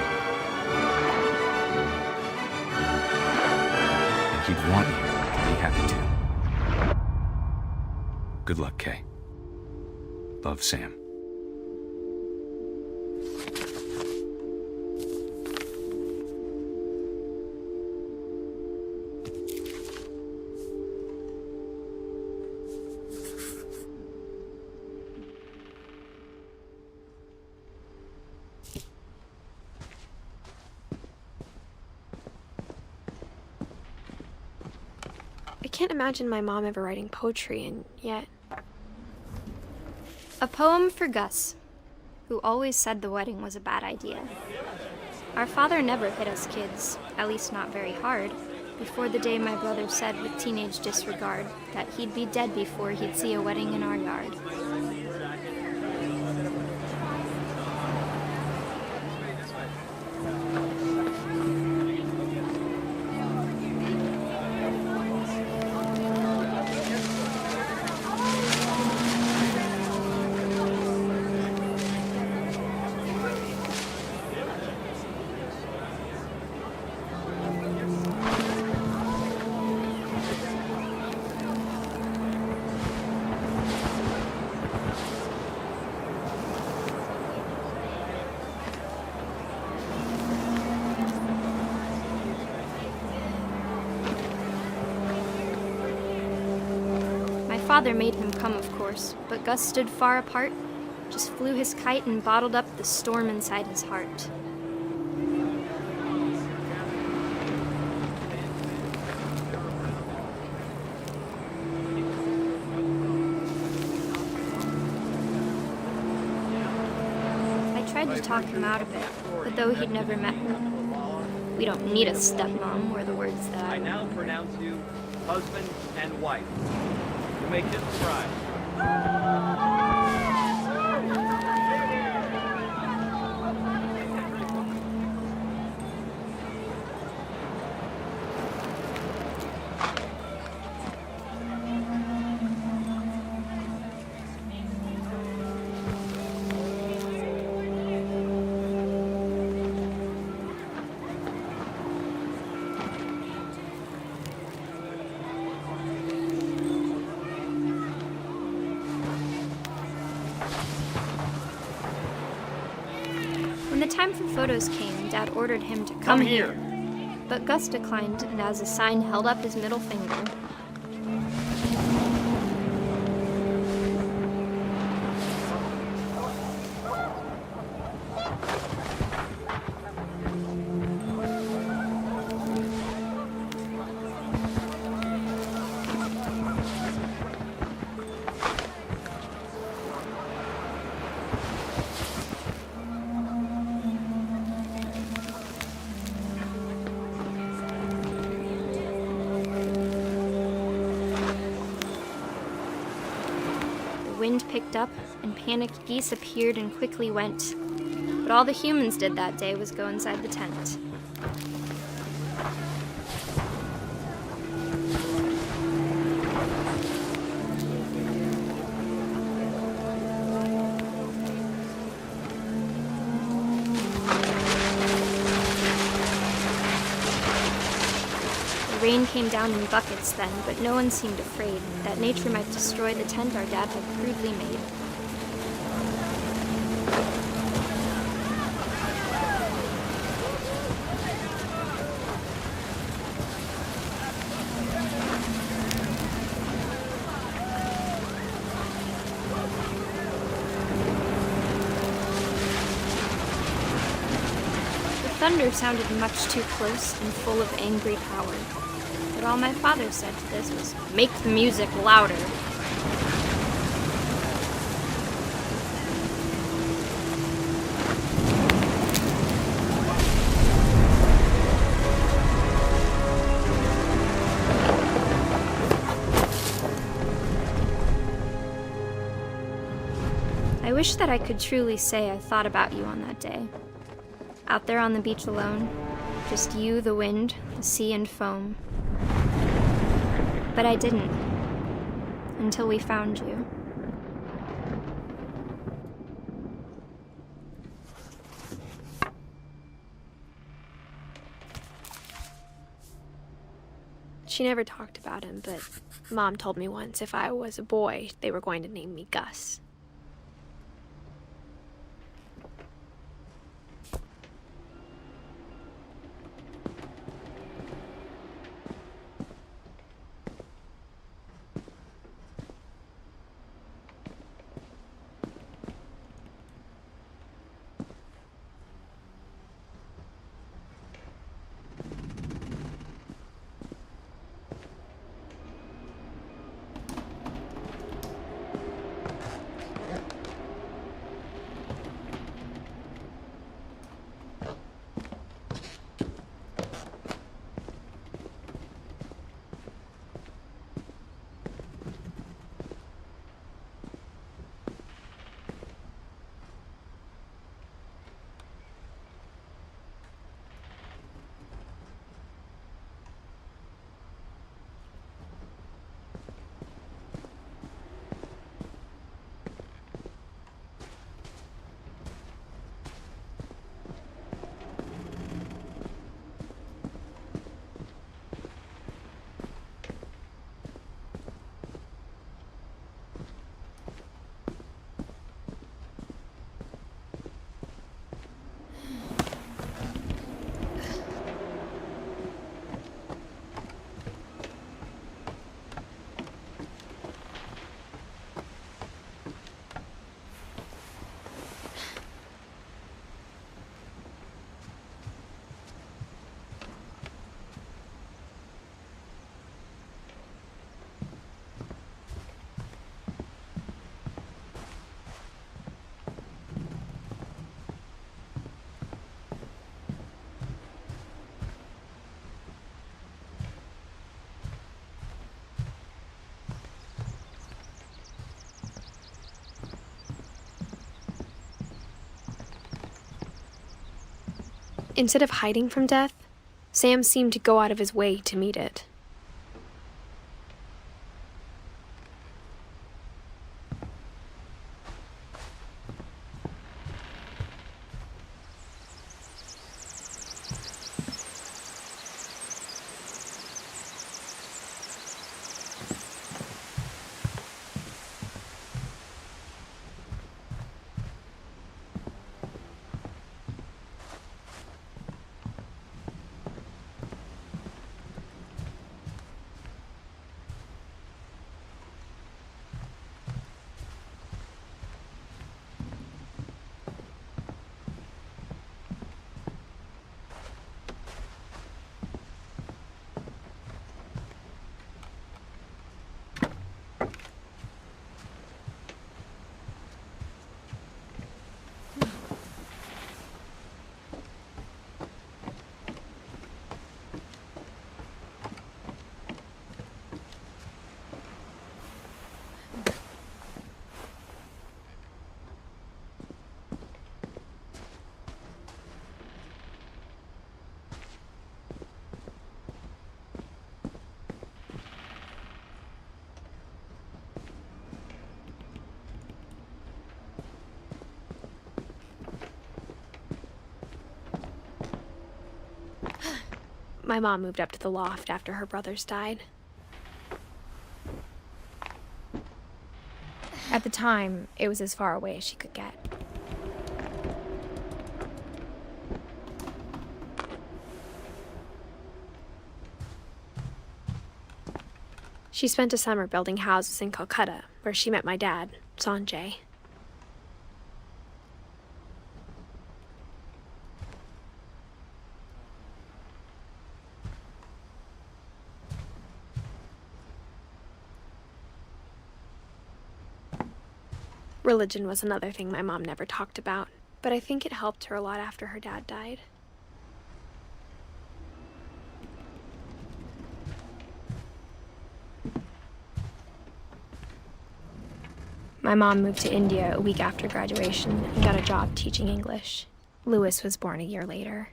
And he'd want you to be happy too. Good luck, Kay. Love, Sam. I can't imagine my mom ever writing poetry, and yet... A poem for Gus, who always said the wedding was a bad idea. Our father never hit us kids, at least not very hard. before the day my brother said with teenage disregard that he'd be dead before he'd see a wedding in our yard. Father made him come, of course, but Gus stood far apart, just flew his kite and bottled up the storm inside his heart. I tried to talk him out of it, but though he'd never met her, we don't need a stepmom were the words that I now pronounce you husband and wife. You may kiss the bride. When the time for photos came, Dad ordered him to come here. But Gus declined, and as a sign held up his middle finger. The wind picked up, and panicked geese appeared and quickly went. But all the humans did that day was go inside the tent. The rain came down in buckets then, but no one seemed afraid that nature might destroy the tent our dad had crudely made. The thunder sounded much too close and full of angry power. But all my father said to this was, "Make the music louder." I wish that I could truly say I thought about you on that day. Out there on the beach alone, just you, the wind, the sea, and foam. But I didn't, until we found you. She never talked about him, but Mom told me once if I was a boy, they were going to name me Gus. Instead of hiding from death, Sam seemed to go out of his way to meet it. My mom moved up to the loft after her brothers died. At the time, it was as far away as she could get. She spent a summer building houses in Calcutta, where she met my dad, Sanjay. Religion was another thing my mom never talked about, but I think it helped her a lot after her dad died. My mom moved to India a week after graduation and got a job teaching English. Louis was born a year later.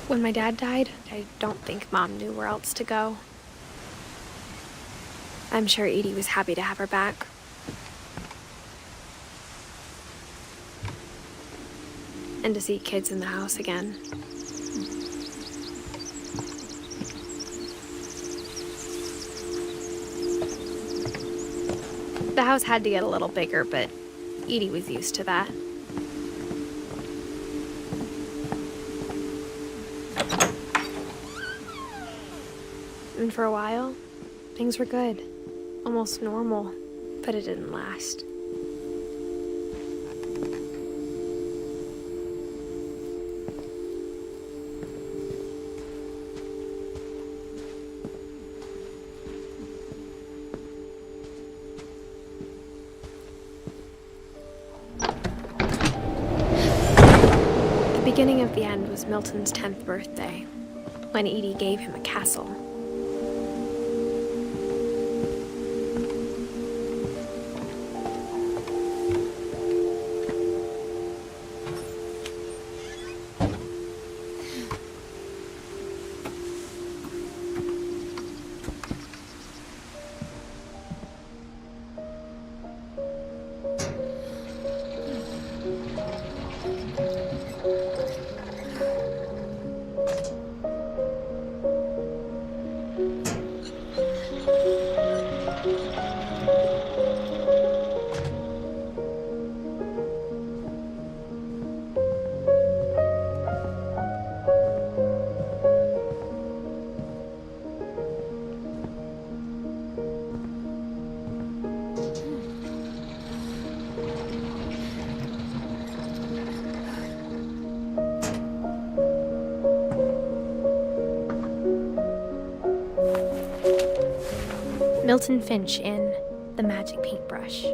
When my dad died, I don't think Mom knew where else to go. I'm sure Edie was happy to have her back. And to see kids in the house again. The house had to get a little bigger, but Edie was used to that. And for a while, things were good. Almost normal, but it didn't last. The beginning of the end was Milton's 10th birthday, when Edie gave him a castle. Milton Finch in The Magic Paintbrush.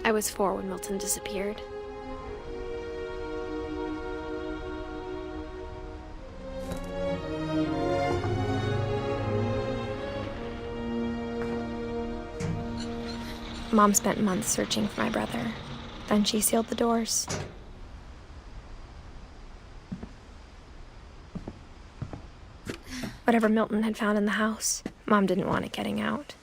I was 4 when Milton disappeared. Mom spent months searching for my brother. Then she sealed the doors. Whatever Milton had found in the house, Mom didn't want it getting out.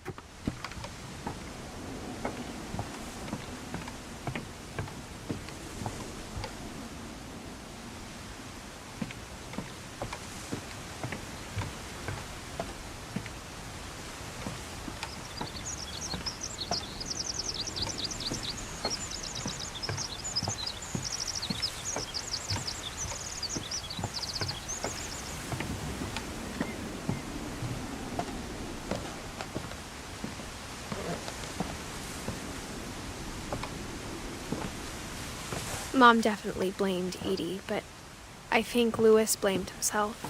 Mom definitely blamed Edie, but I think Louis blamed himself.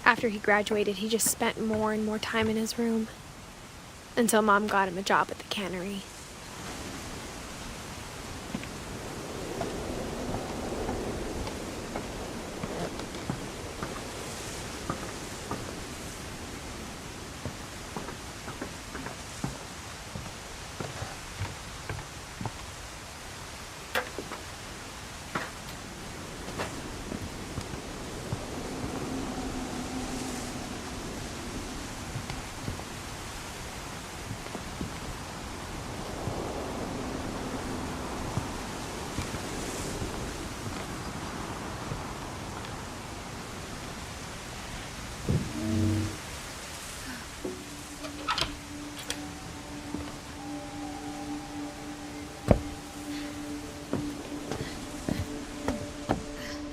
After he graduated, he just spent more and more time in his room, until Mom got him a job at the cannery.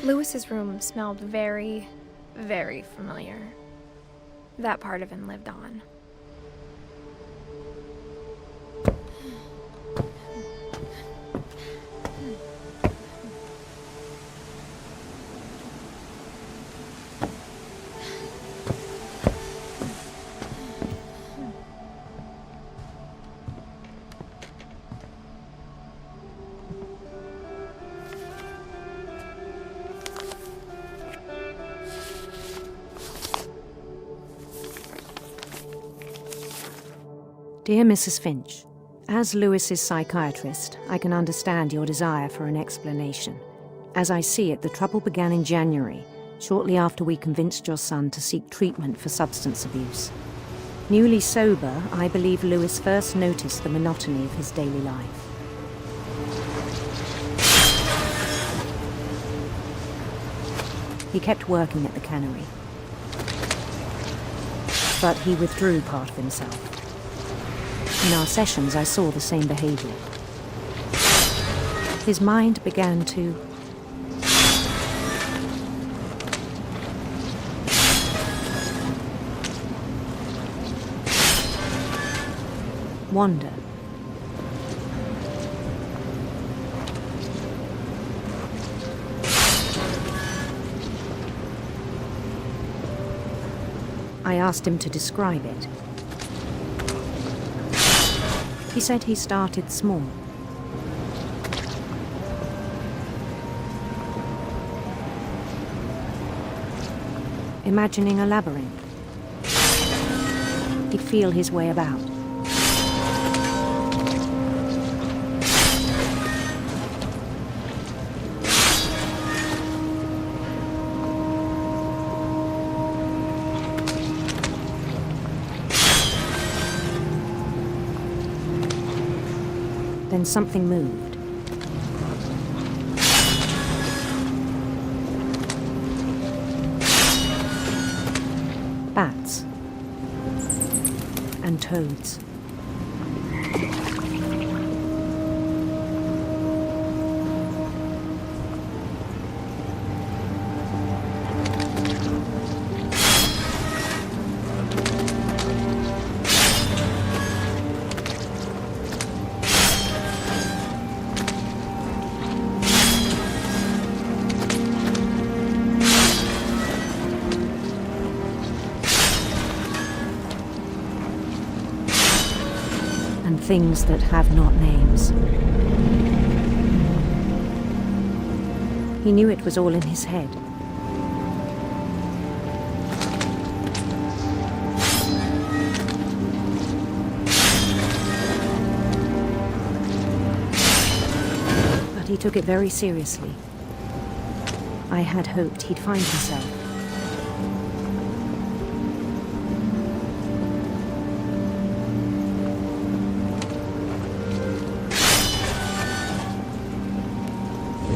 Louis's room smelled very, very familiar. That part of him lived on. Dear Mrs. Finch, as Louis's psychiatrist, I can understand your desire for an explanation. As I see it, the trouble began in January, shortly after we convinced your son to seek treatment for substance abuse. Newly sober, I believe Louis first noticed the monotony of his daily life. He kept working at the cannery, but he withdrew part of himself. In our sessions, I saw the same behavior. His mind began to wander. I asked him to describe it. He said he started small. Imagining a labyrinth. He'd feel his way about. Then something moved. Bats and toads. and things that have not names. He knew it was all in his head. But he took it very seriously. I had hoped he'd find himself.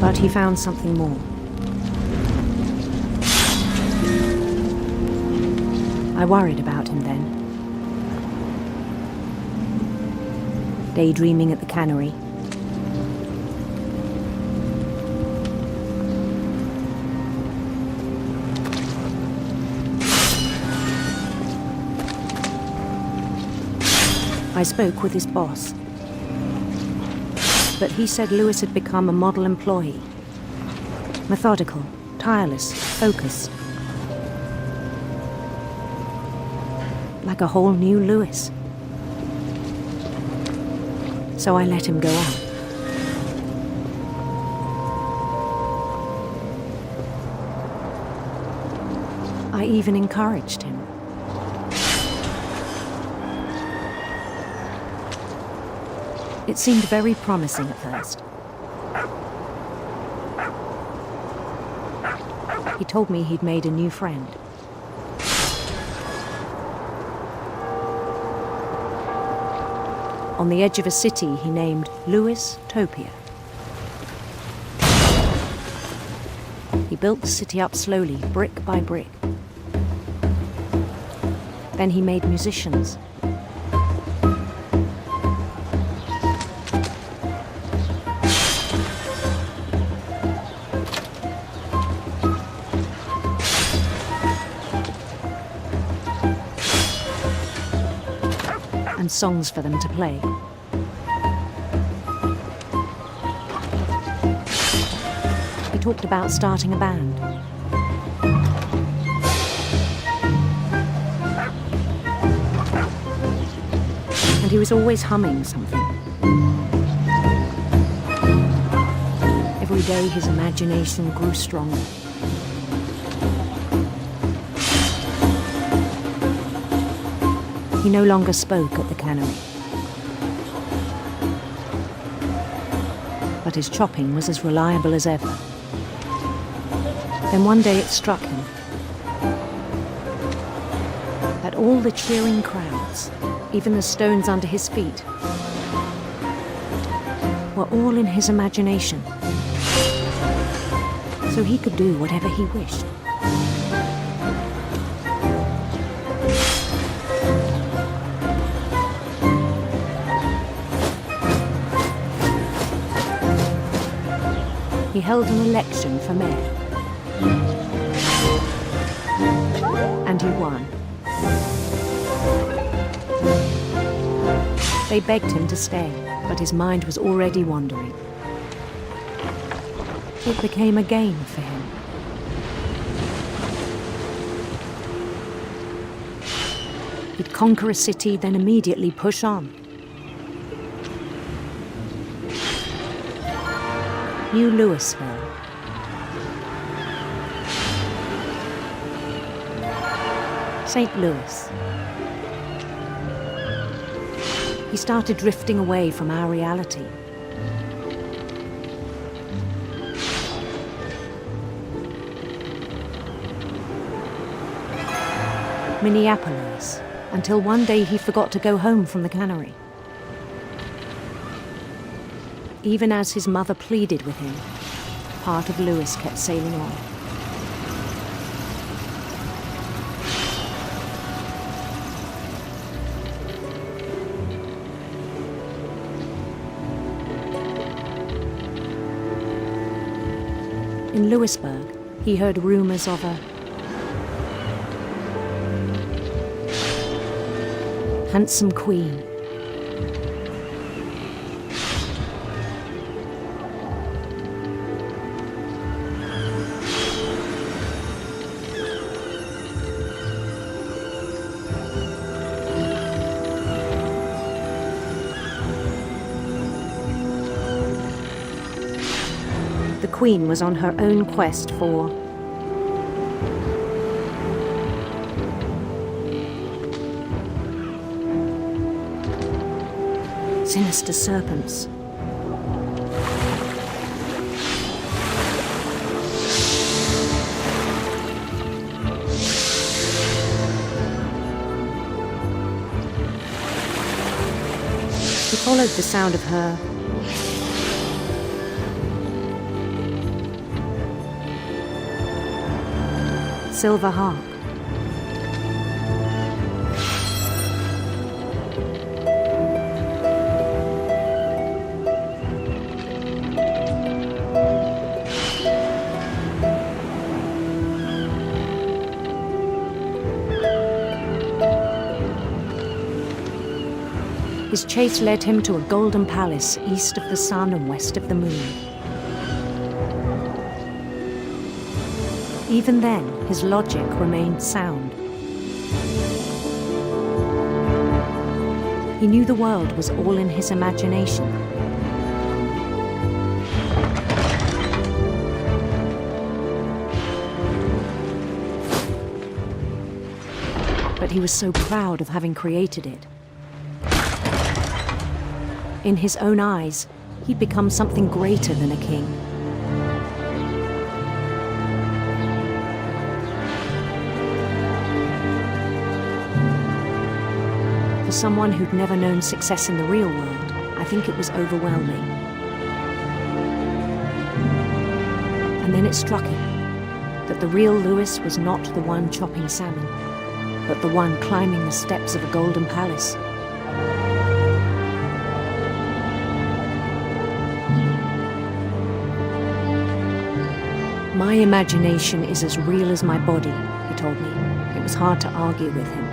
But he found something more. I worried about him then. Daydreaming at the cannery. I spoke with his boss. But he said Lewis had become a model employee. Methodical, tireless, focused. Like a whole new Lewis. So I let him go on. I even encouraged him. It seemed very promising at first. He told me he'd made a new friend. On the edge of a city he named Lewis Topia. He built the city up slowly, brick by brick. Then he made musicians. And songs for them to play. He talked about starting a band. And he was always humming something. Every day his imagination grew stronger. He no longer spoke at the cannery. But his chopping was as reliable as ever. Then one day it struck him that all the cheering crowds, even the stones under his feet, were all in his imagination. So he could do whatever he wished. He held an election for mayor. And he won. They begged him to stay, but his mind was already wandering. It became a game for him. He'd conquer a city, then immediately push on. New Louisville. St. Louis. He started drifting away from our reality. Minneapolis, until one day he forgot to go home from the cannery. Even as his mother pleaded with him, part of Lewis kept sailing on. In Lewisburg, he heard rumors of a handsome queen. The Queen was on her own quest for sinister serpents. He followed the sound of her silver harp. His chase led him to a golden palace east of the sun and west of the moon. Even then, his logic remained sound. He knew the world was all in his imagination. But he was so proud of having created it. In his own eyes, he'd become something greater than a king. For someone who'd never known success in the real world, I think it was overwhelming. And then it struck him that the real Lewis was not the one chopping salmon, but the one climbing the steps of a golden palace. My imagination is as real as my body, he told me. It was hard to argue with him.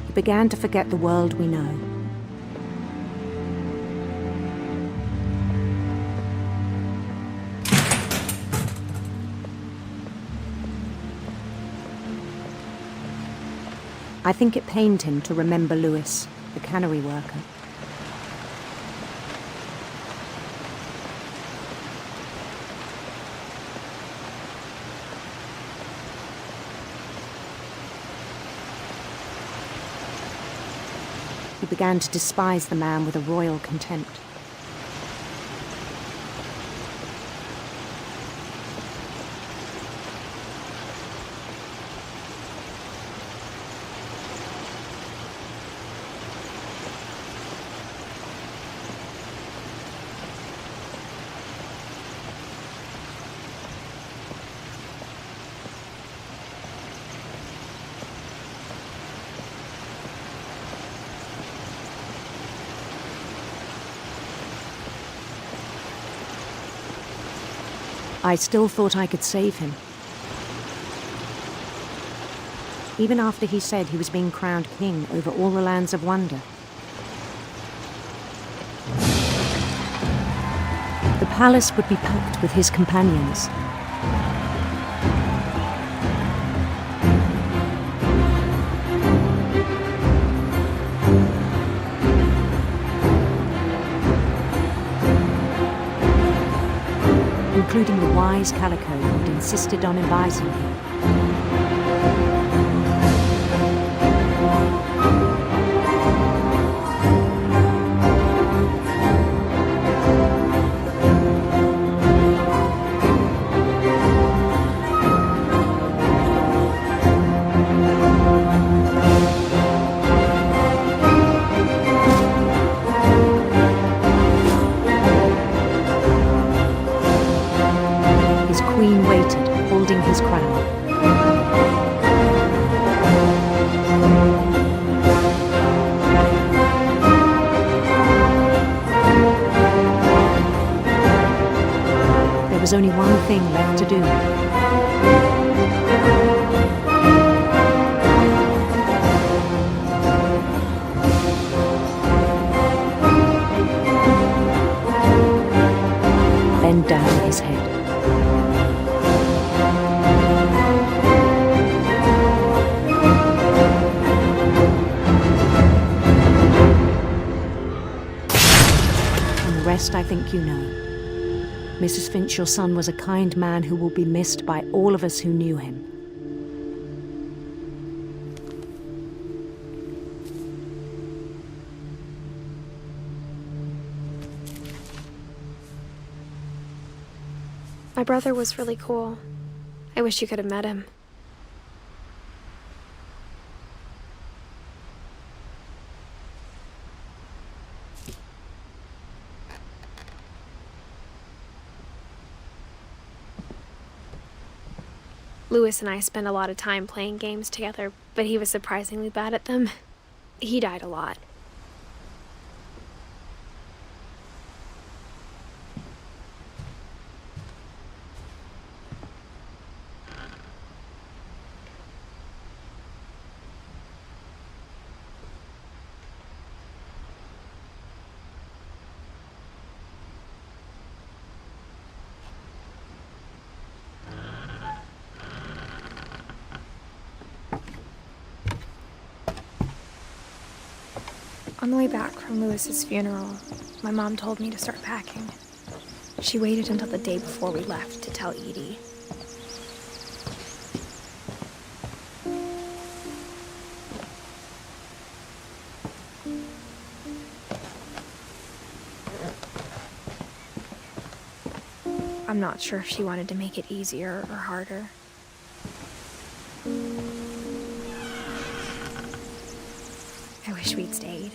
He began to forget the world we know. I think it pained him to remember Lewis, the cannery worker. He began to despise the man with a royal contempt. I still thought I could save him. Even after he said he was being crowned king over all the lands of wonder. The palace would be packed with his companions. Including the wise Calico who'd insisted on advising him. Queen waited, holding his crown. There was only one thing left to do. best I think you know. Mrs. Finch, your son was a kind man who will be missed by all of us who knew him. My brother was really cool. I wish you could have met him. Lewis and I spent a lot of time playing games together, but he was surprisingly bad at them. He died a lot. On the way back from Lewis's funeral, my mom told me to start packing. She waited until the day before we left to tell Edie. I'm not sure if she wanted to make it easier or harder. I wish we'd stayed.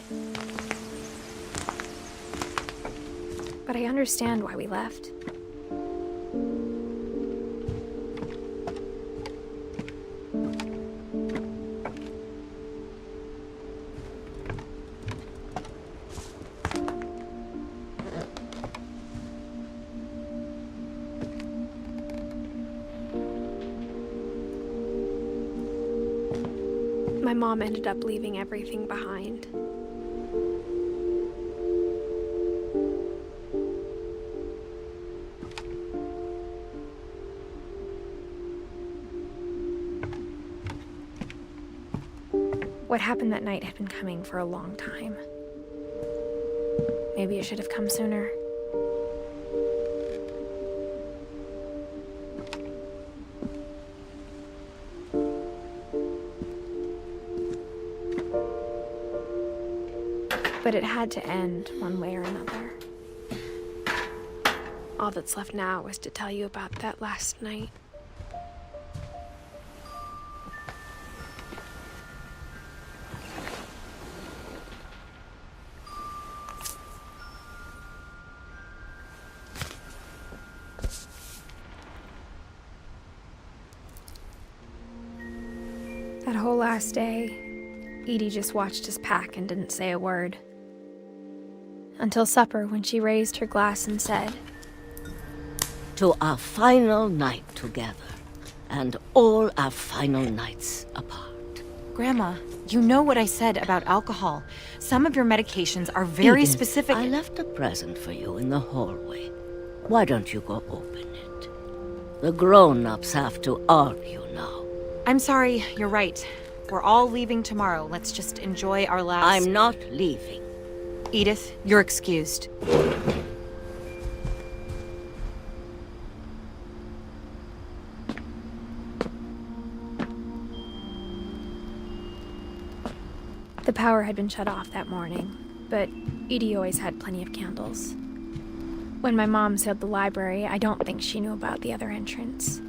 But I understand why we left. My mom ended up leaving everything behind. What happened that night had been coming for a long time. Maybe it should have come sooner. But it had to end one way or another. All that's left now is to tell you about that last night. That whole last day, Edie just watched us pack and didn't say a word. Until supper, when she raised her glass and said, "To our final night together, and all our final nights apart." Grandma, you know what I said about alcohol. Some of your medications are very Edith, specific. I left a present for you in the hallway. Why don't you go open it? The grown-ups have to argue now. I'm sorry, you're right. We're all leaving tomorrow. Let's just enjoy our last... I'm not leaving. Edith, you're excused. The power had been shut off that morning, but Edie always had plenty of candles. When my mom sealed the library, I don't think she knew about the other entrance,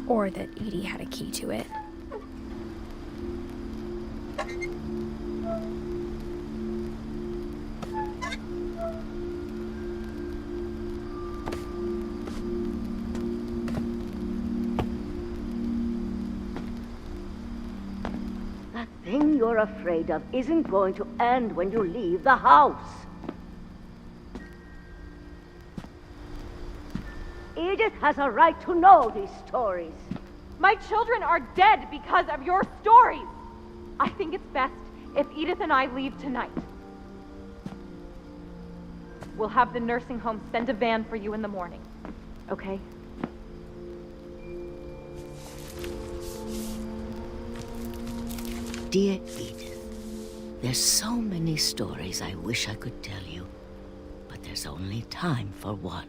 or that Edie had a key to it. That thing you're afraid of isn't going to end when you leave the house. Edith has a right to know these stories. My children are dead because of your stories. I think it's best if Edith and I leave tonight. We'll have the nursing home send a van for you in the morning, okay? Dear Edith, there's so many stories I wish I could tell you, but there's only time for one.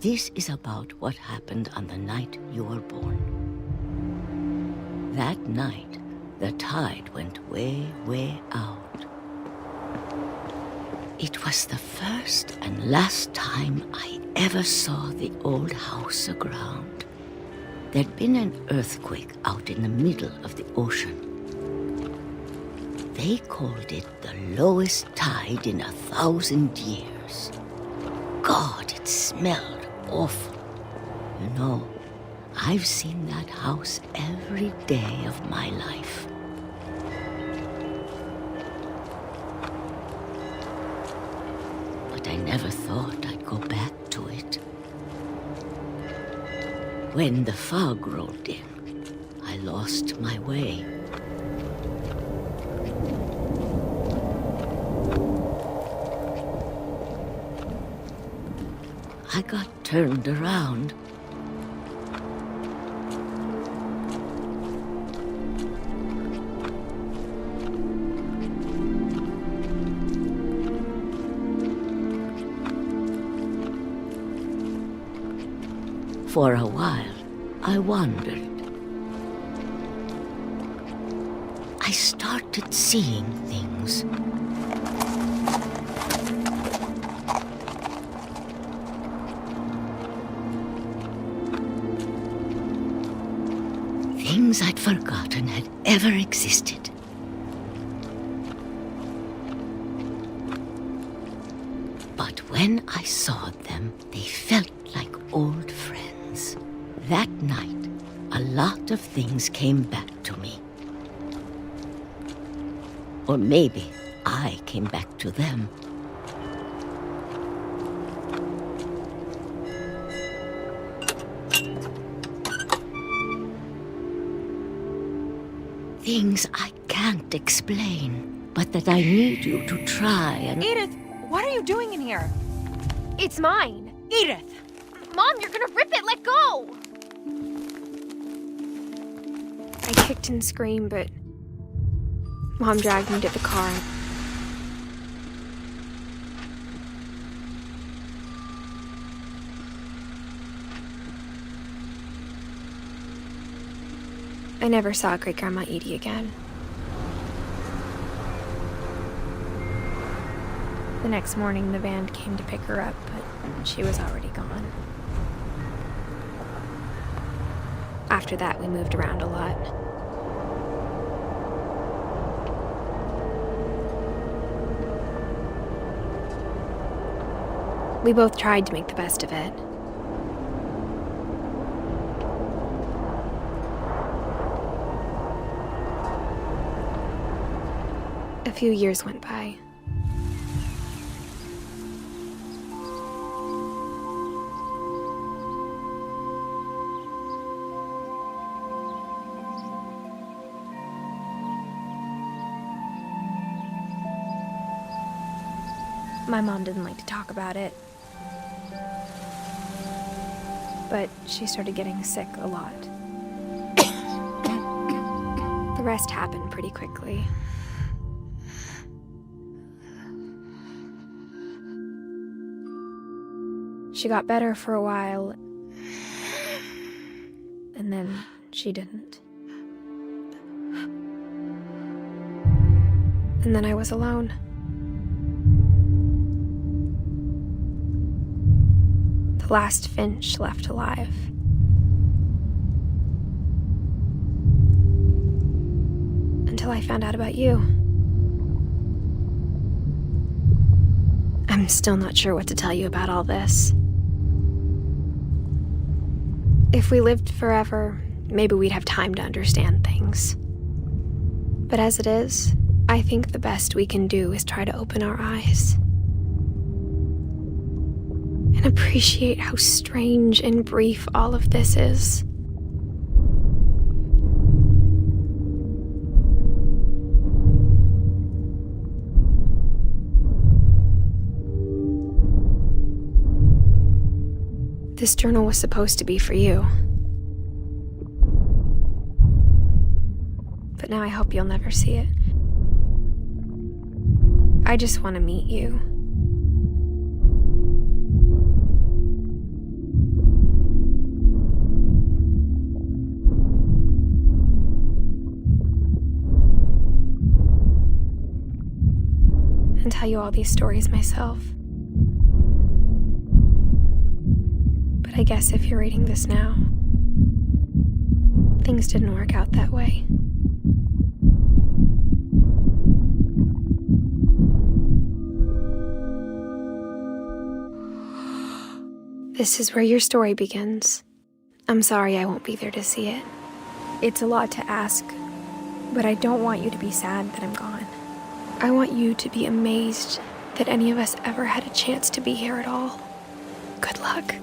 This is about what happened on the night you were born. That night, the tide went way, way out. It was the first and last time I ever saw the old house aground. There'd been an earthquake out in the middle of the ocean. They called it the lowest tide in 1,000 years. God, it smelled awful. You know, I've seen that house every day of my life. But I never thought I'd go back to it. When the fog rolled in, I lost my way. I got turned around. For a while, I wandered. I started seeing things. Things I'd forgotten had ever existed. But when I saw them, they felt like old friends. That night, a lot of things came back to me. Or maybe I came back to them. Things I can't explain, but that I need you to try and... Edith, what are you doing in here? It's mine. Edith! Mom, you're gonna rip it! Let go! I kicked and screamed, but Mom dragged me to the car. I never saw Great-Grandma Edie again. The next morning, the van came to pick her up, but she was already gone. After that, we moved around a lot. We both tried to make the best of it. A few years went by. My mom didn't like to talk about it, but she started getting sick a lot. The rest happened pretty quickly. She got better for a while, and then she didn't. And then I was alone. The last Finch left alive. Until I found out about you. I'm still not sure what to tell you about all this. If we lived forever, maybe we'd have time to understand things. But as it is, I think the best we can do is try to open our eyes. And appreciate how strange and brief all of this is. This journal was supposed to be for you. But now I hope you'll never see it. I just want to meet you. and tell you all these stories myself. But I guess if you're reading this now, things didn't work out that way. This is where your story begins. I'm sorry I won't be there to see it. It's a lot to ask, but I don't want you to be sad that I'm gone. I want you to be amazed that any of us ever had a chance to be here at all. Good luck.